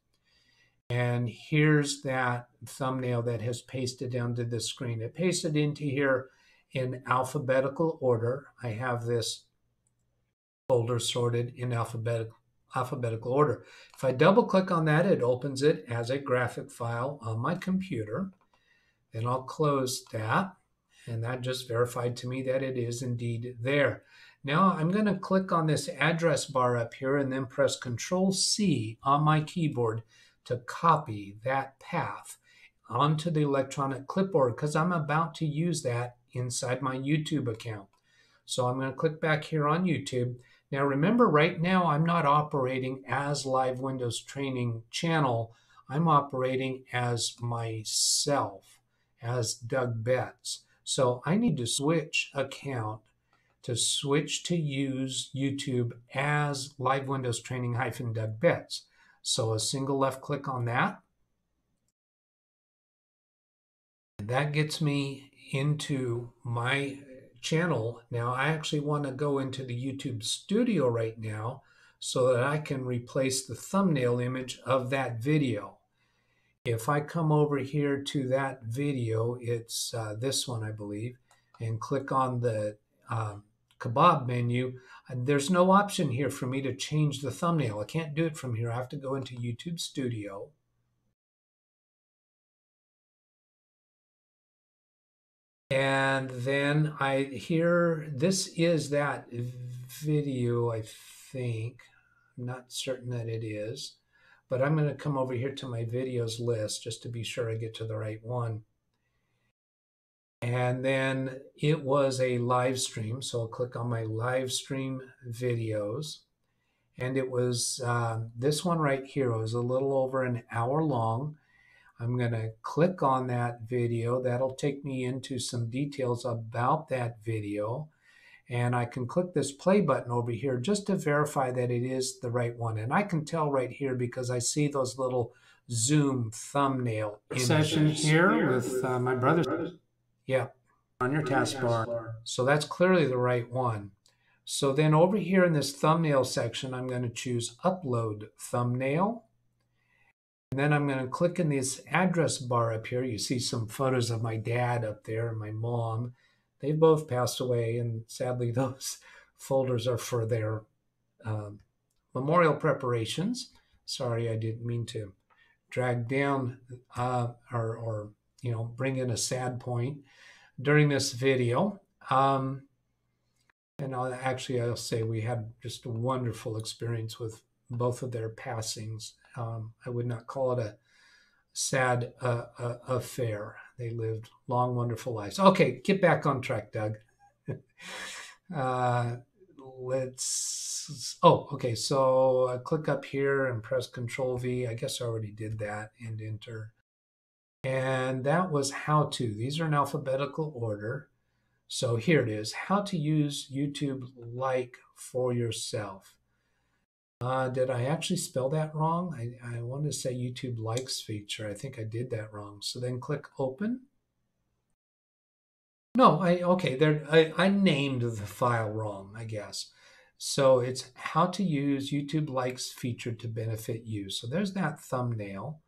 And here's that thumbnail that has pasted down to the screen. It pasted into here in alphabetical order. I have this folder sorted in alphabetical order. If I double click on that, it opens it as a graphic file on my computer. Then I'll close that, and that just verified to me that it is indeed there. Now I'm going to click on this address bar up here and then press Control-C on my keyboard to copy that path onto the electronic clipboard because I'm about to use that inside my YouTube account. So I'm going to click back here on YouTube. Now remember, right now I'm not operating as Live Windows Training channel. I'm operating as myself, as DougBetts. So I need to switch account to switch to use YouTube as Live Windows Training-DougBetts. So a single left click on that. And that gets me into my channel. Now I actually want to go into the YouTube studio right now so that I can replace the thumbnail image of that video. If I come over here to that video, it's this one, I believe, and click on the kebab menu, there's no option here for me to change the thumbnail. I can't do it from here. I have to go into YouTube Studio. And then this is that video, I think. I'm not certain that it is, but I'm going to come over here to my videos list just to be sure I get to the right one. And then it was a live stream, so I'll click on my live stream videos. And it was this one right here. It was a little over an hour long. I'm going to click on that video. That'll take me into some details about that video. And I can click this play button over here just to verify that it is the right one. And I can tell right here because I see those little zoom thumbnail images.
Session here with my brother.
Yeah.
On your taskbar.
So that's clearly the right one. So then over here in this thumbnail section, I'm going to choose Upload Thumbnail. And then I'm going to click in this address bar up here. You see some photos of my dad up there and my mom. They both passed away, and sadly those folders are for their memorial preparations. Sorry, I didn't mean to drag down or bring in a sad point during this video. And I'll say we had just a wonderful experience with both of their passings. I would not call it a sad affair. They lived long, wonderful lives. Okay, get back on track, Doug. Okay, so I click up here and press Control V. I guess I already did that, and enter. And that was how to. These are in alphabetical order. So here it is, how to use YouTube Like for yourself. Did I actually spell that wrong? I wanted to say YouTube Likes feature. I think I did that wrong. So then click Open. No, I named the file wrong, I guess. So it's how to use YouTube Likes feature to benefit you. So there's that thumbnail.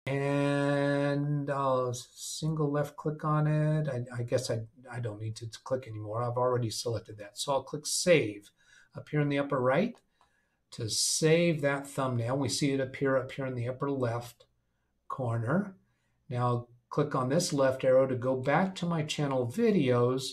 And I'll single left click on it. I guess I don't need to click anymore. I've already selected that. So I'll click Save up here in the upper right to save that thumbnail. We see it appear up here in the upper left corner. Now click on this left arrow to go back to my channel videos.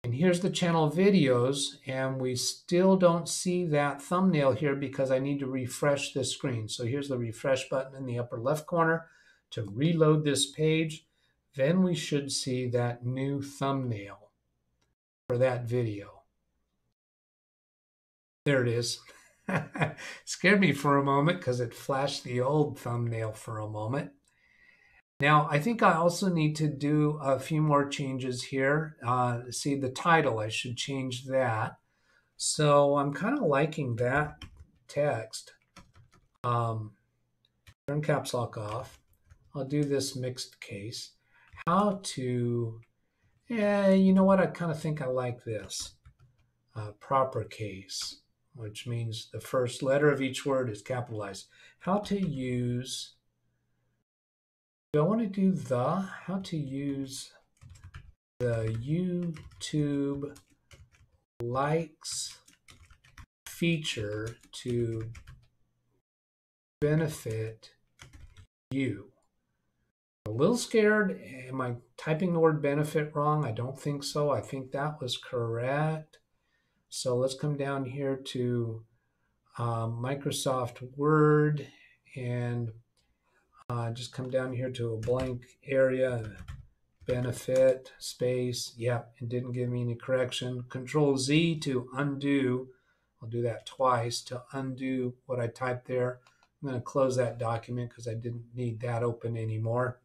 And here's the channel videos, and we still don't see that thumbnail here because I need to refresh this screen. So here's the refresh button in the upper left corner to reload this page. Then we should see that new thumbnail for that video. There it is. Scared me for a moment because it flashed the old thumbnail for a moment. Now, I think I also need to do a few more changes here. See the title, I should change that. So I'm kind of liking that text. Turn caps lock off. I'll do this mixed case. How to, you know what? I kind of think I like this. Proper case, which means the first letter of each word is capitalized. How to use... Do I want to do how to use the YouTube Likes feature to benefit you? A little scared. Am I typing the word benefit wrong? I don't think so. I think that was correct. So let's come down here to Microsoft Word and just come down here to a blank area, benefit, space. Yep, it didn't give me any correction. Control Z to undo. I'll do that twice to undo what I typed there. I'm going to close that document because I didn't need that open anymore.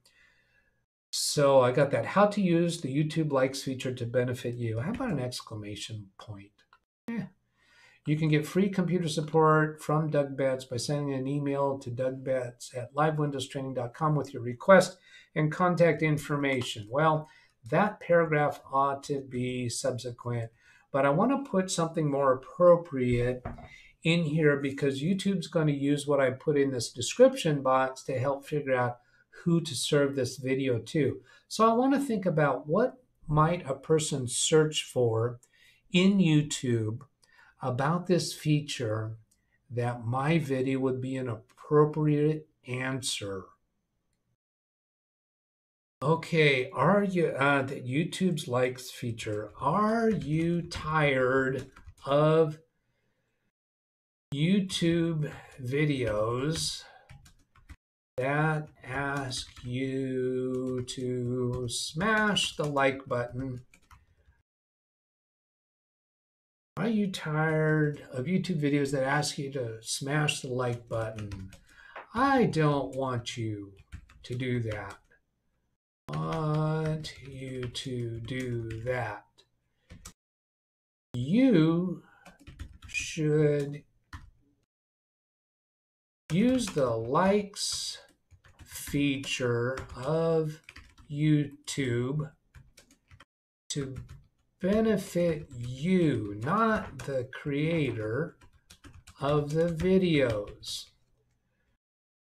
So I got that. How to use the YouTube Likes feature to benefit you. How about an exclamation point? You can get free computer support from DougBetts by sending an email to DougBetts@LiveWindowsTraining.com with your request and contact information. Well, that paragraph ought to be subsequent, but I want to put something more appropriate in here because YouTube's going to use what I put in this description box to help figure out who to serve this video to. So I want to think about what might a person search for in YouTube about this feature that my video would be an appropriate answer. Okay, are you the YouTube's Likes feature? Are you tired of YouTube videos that ask you to smash the like button? Are you tired of YouTube videos that ask you to smash the like button? I don't want you to do that. I want you to do that. You should use the likes feature of YouTube to benefit you, not the creator of the videos.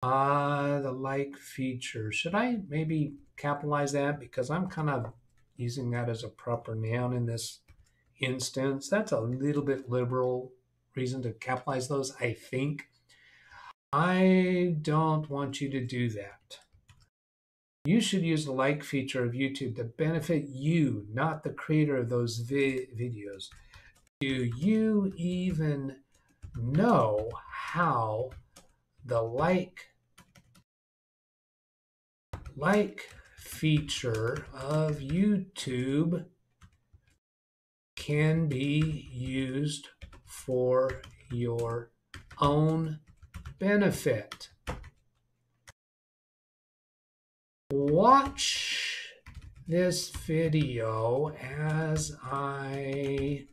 The like feature. Should I maybe capitalize that? Because I'm kind of using that as a proper noun in this instance. That's a little bit liberal reason to capitalize those, I think. I don't want you to do that. You should use the like feature of YouTube to benefit you, not the creator of those videos. Do you even know how the like feature of YouTube can be used for your own benefit? Watch this video as I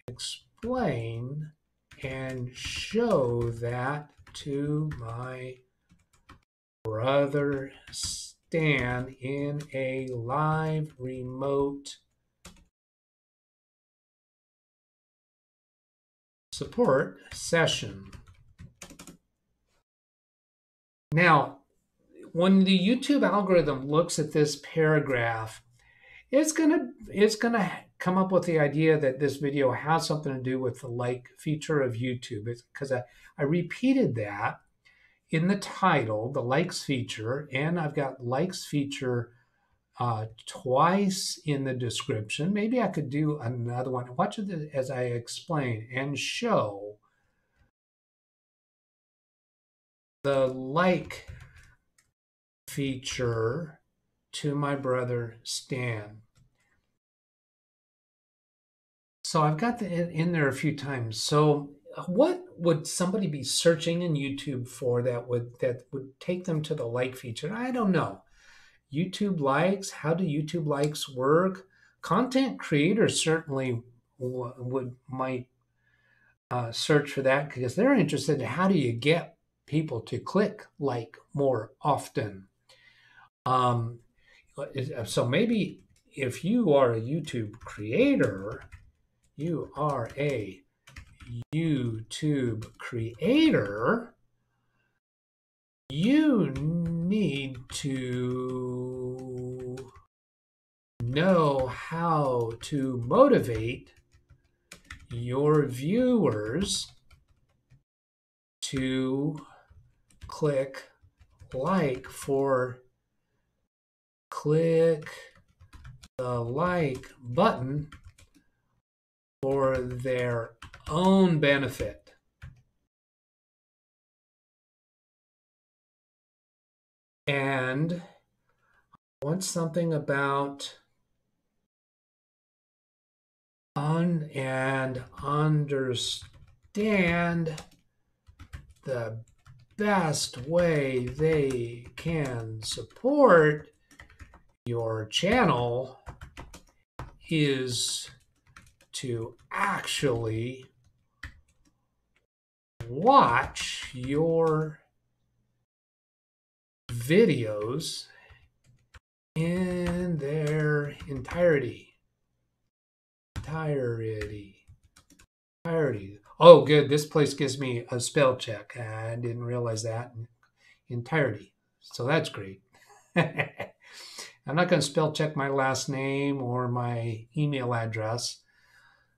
explain and show that to my brother Stan in a live remote support session. Now, when the YouTube algorithm looks at this paragraph, it's gonna come up with the idea that this video has something to do with the like feature of YouTube. It's because I repeated that in the title, the likes feature, and I've got likes feature twice in the description. Maybe I could do another one. Watch it as I explain and show the like feature to my brother Stan. So I've got it in there a few times. So what would somebody be searching in YouTube for that would take them to the like feature? I don't know. YouTube likes, how do YouTube likes work? Content creators certainly might search for that because they're interested in how do you get people to click like more often. So maybe if you are a YouTube creator, you need to know how to motivate your viewers to click like click the like button for their own benefit. And I want something about and understand the best way they can support your channel is to actually watch your videos in their entirety. Oh, good. This place gives me a spell check. I didn't realize that. Entirety. So that's great. I'm not going to spell check my last name or my email address.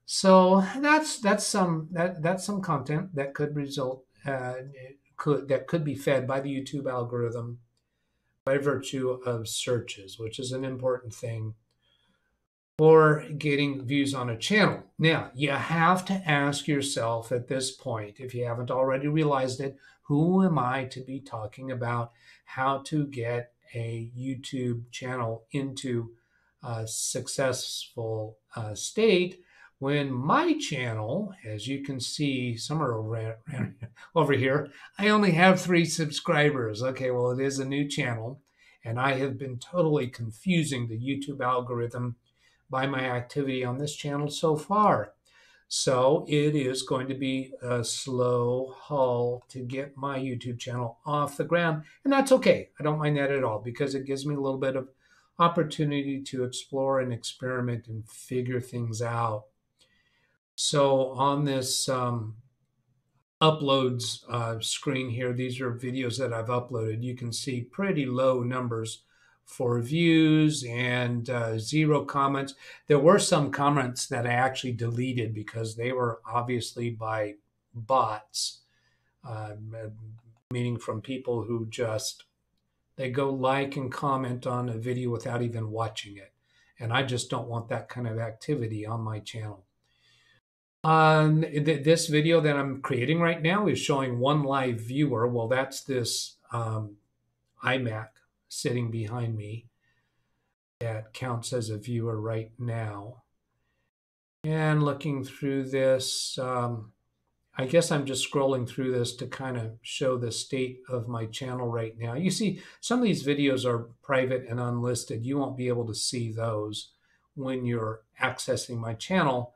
So that's some content that could result that could be fed by the YouTube algorithm by virtue of searches, which is an important thing for getting views on a channel. Now, you have to ask yourself at this point, if you haven't already realized it, who am I to be talking about how to get a YouTube channel into a successful state when my channel, as you can see somewhere over here, I only have 3 subscribers. Okay, well, it is a new channel, and I have been totally confusing the YouTube algorithm by my activity on this channel so far. So it is going to be a slow haul to get my YouTube channel off the ground. And that's okay. I don't mind that at all because it gives me a little bit of opportunity to explore and experiment and figure things out. So on this uploads screen here, these are videos that I've uploaded. You can see pretty low numbers for views and 0 comments. There were some comments that I actually deleted because they were obviously by bots. meaning from people who just, they go like and comment on a video without even watching it. And I just don't want that kind of activity on my channel. This video that I'm creating right now is showing one live viewer. Well, that's this iMac sitting behind me that counts as a viewer right now. And looking through this, I guess I'm just scrolling through this to kind of show the state of my channel right now. You see, some of these videos are private and unlisted. You won't be able to see those when you're accessing my channel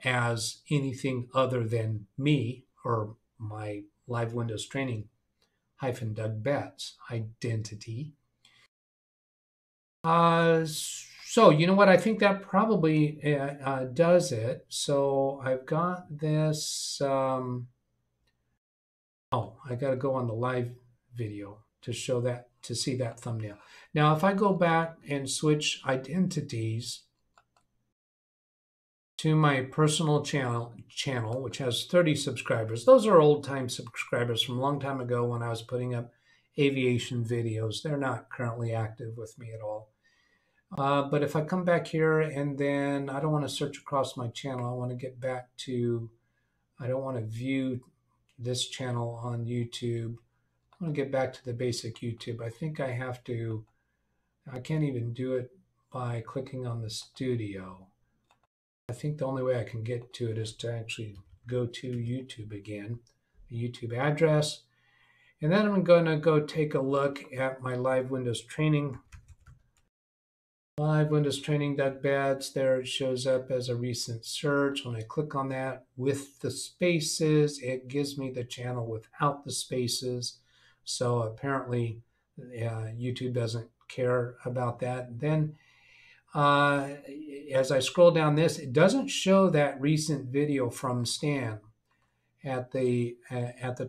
as anything other than me or my Live Windows Training-DougBetts identity. So you know what? I think that probably does it. So I've got this. Oh, I got to go on the live video to show that, to see that thumbnail. Now, if I go back and switch identities to my personal channel, which has 30 subscribers. Those are old-time subscribers from a long time ago when I was putting up aviation videos. They're not currently active with me at all. But if I come back here and then I don't want to search across my channel, I want to get back to, I don't want to view this channel on YouTube. I want to get back to the basic YouTube. I think I have to, I can't even do it by clicking on the studio. I think the only way I can get to it is to actually go to YouTube again, the YouTube address. And then I'm going to go take a look at my Live Windows Training. Live Windows Training-DougBetts. There it shows up as a recent search. When I click on that with the spaces, it gives me the channel without the spaces. So apparently YouTube doesn't care about that. Then as I scroll down this, it doesn't show that recent video from Stan at the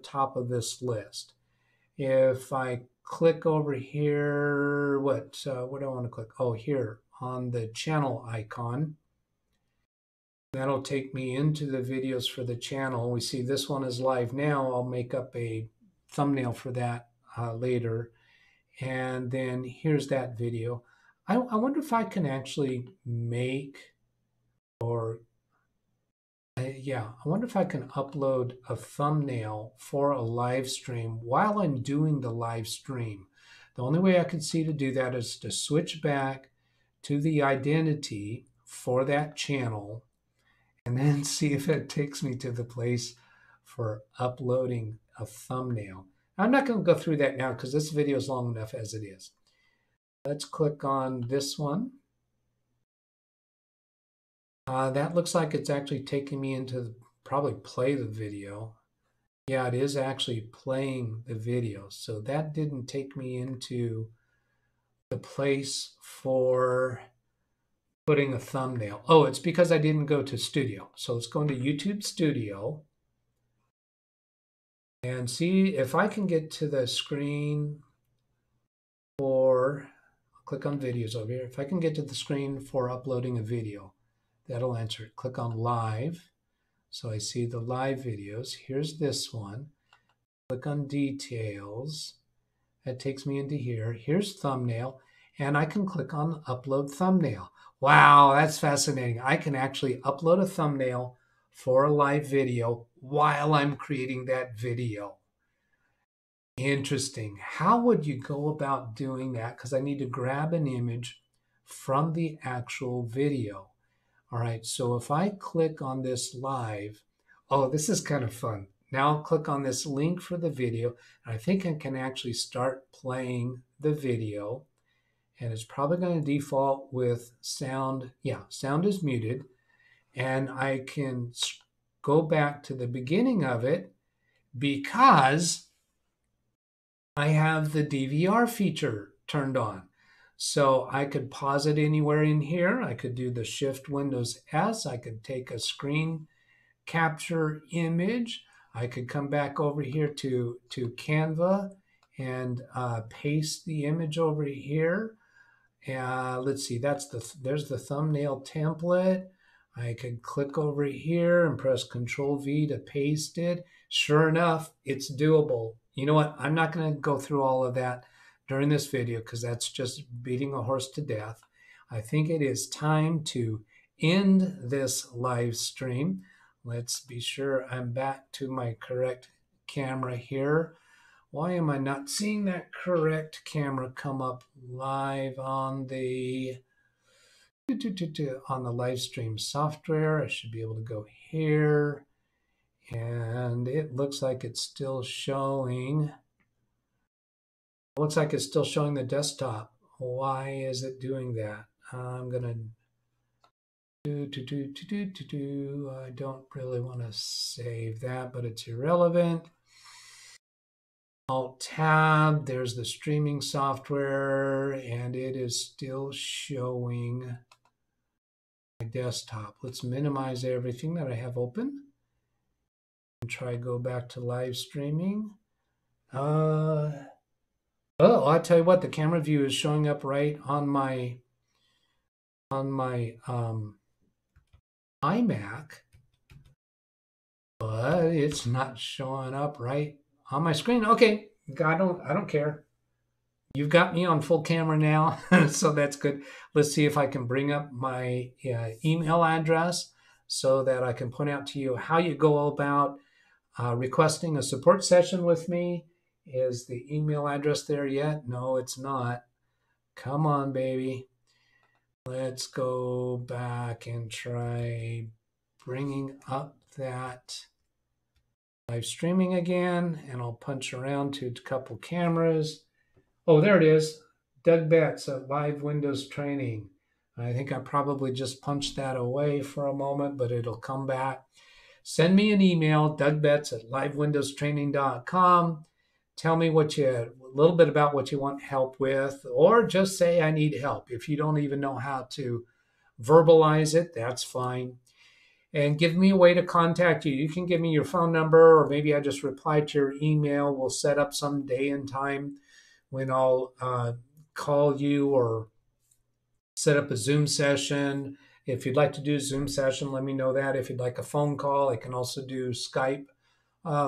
top of this list. If I click over here, what do I want to click? Oh, here on the channel icon. That'll take me into the videos for the channel. We see this one is live now. I'll make up a thumbnail for that later. And then here's that video. I wonder if I can actually make, or yeah, I wonder if I can upload a thumbnail for a live stream while I'm doing the live stream. The only way I can see to do that is to switch back to the identity for that channel and then see if it takes me to the place for uploading a thumbnail. I'm not going to go through that now because this video is long enough as it is. Let's click on this one. That looks like it's actually taking me into probably play the video. Yeah, it is actually playing the video. So that didn't take me into the place for putting a thumbnail. Oh, it's because I didn't go to Studio. So let's go into YouTube Studio and see if I can get to the screen for, click on videos over here. If I can get to the screen for uploading a video, that'll answer it. Click on live. So I see the live videos. Here's this one. Click on details. That takes me into here. Here's thumbnail. And I can click on upload thumbnail. Wow, that's fascinating. I can actually upload a thumbnail for a live video while I'm creating that video. Interesting. How would you go about doing that? Because I need to grab an image from the actual video. All right, so if I click on this live, oh, this is kind of fun. Now I'll click on this link for the video, and I think I can actually start playing the video. And it's probably going to default with sound. Yeah, sound is muted. And I can go back to the beginning of it because I have the DVR feature turned on. So I could pause it anywhere in here. I could do the Shift Windows S. I could take a screen capture image. I could come back over here to Canva and paste the image over here. Let's see, there's the thumbnail template. I could click over here and press Control V to paste it. Sure enough, it's doable. You know what? I'm not going to go through all of that during this video because that's just beating a horse to death. I think it is time to end this live stream. Let's be sure I'm back to my correct camera here. Why am I not seeing that correct camera come up live on the live stream software? I should be able to go here, and it looks like it's still showing. Looks like it's still showing the desktop. Why is it doing that? I'm gonna I don't really want to save that, but it's irrelevant. Alt tab, there's the streaming software, and it is still showing my desktop. Let's minimize everything that I have open and try go back to live streaming. Oh, I'll tell you what, the camera view is showing up right on my iMac, but it's not showing up right on my screen. Okay, I don't care. You've got me on full camera now, so that's good. Let's see if I can bring up my email address so that I can point out to you how you go about requesting a support session with me. Is the email address there yet? No, it's not. Come on, baby. Let's go back and try bringing up that live streaming again, and I'll punch around to a couple cameras. Oh, there it is. DougBetts at Live Windows Training. I think I probably just punched that away for a moment, but it'll come back. Send me an email, DougBetts at LiveWindowsTraining.com. Tell me a little bit about what you want help with, or just say I need help. If you don't even know how to verbalize it, that's fine. And give me a way to contact you. You can give me your phone number, or maybe I just reply to your email. We'll set up some day and time when I'll call you or set up a Zoom session. If you'd like to do a Zoom session, let me know that. If you'd like a phone call, I can also do Skype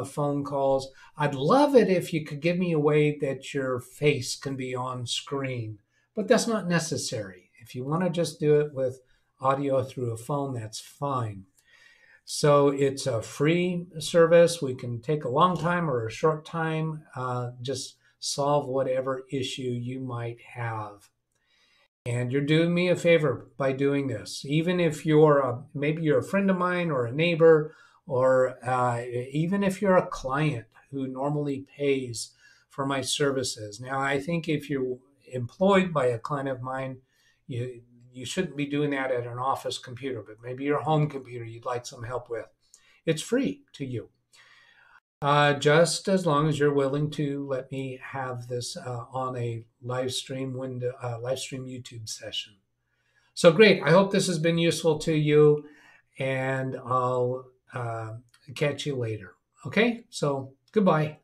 phone calls. I'd love it if you could give me a way that your face can be on screen, but that's not necessary. If you want to just do it with audio through a phone, that's fine. So it's a free service. We can take a long time or a short time, just solve whatever issue you might have. And you're doing me a favor by doing this. Even if maybe you're a friend of mine or a neighbor, or even if you're a client who normally pays for my services. Now, I think if you're employed by a client of mine, you shouldn't be doing that at an office computer, but maybe your home computer you'd like some help with. It's free to you. Just as long as you're willing to let me have this on a live stream YouTube session. So great. I hope this has been useful to you, and I'll catch you later. Okay, so goodbye.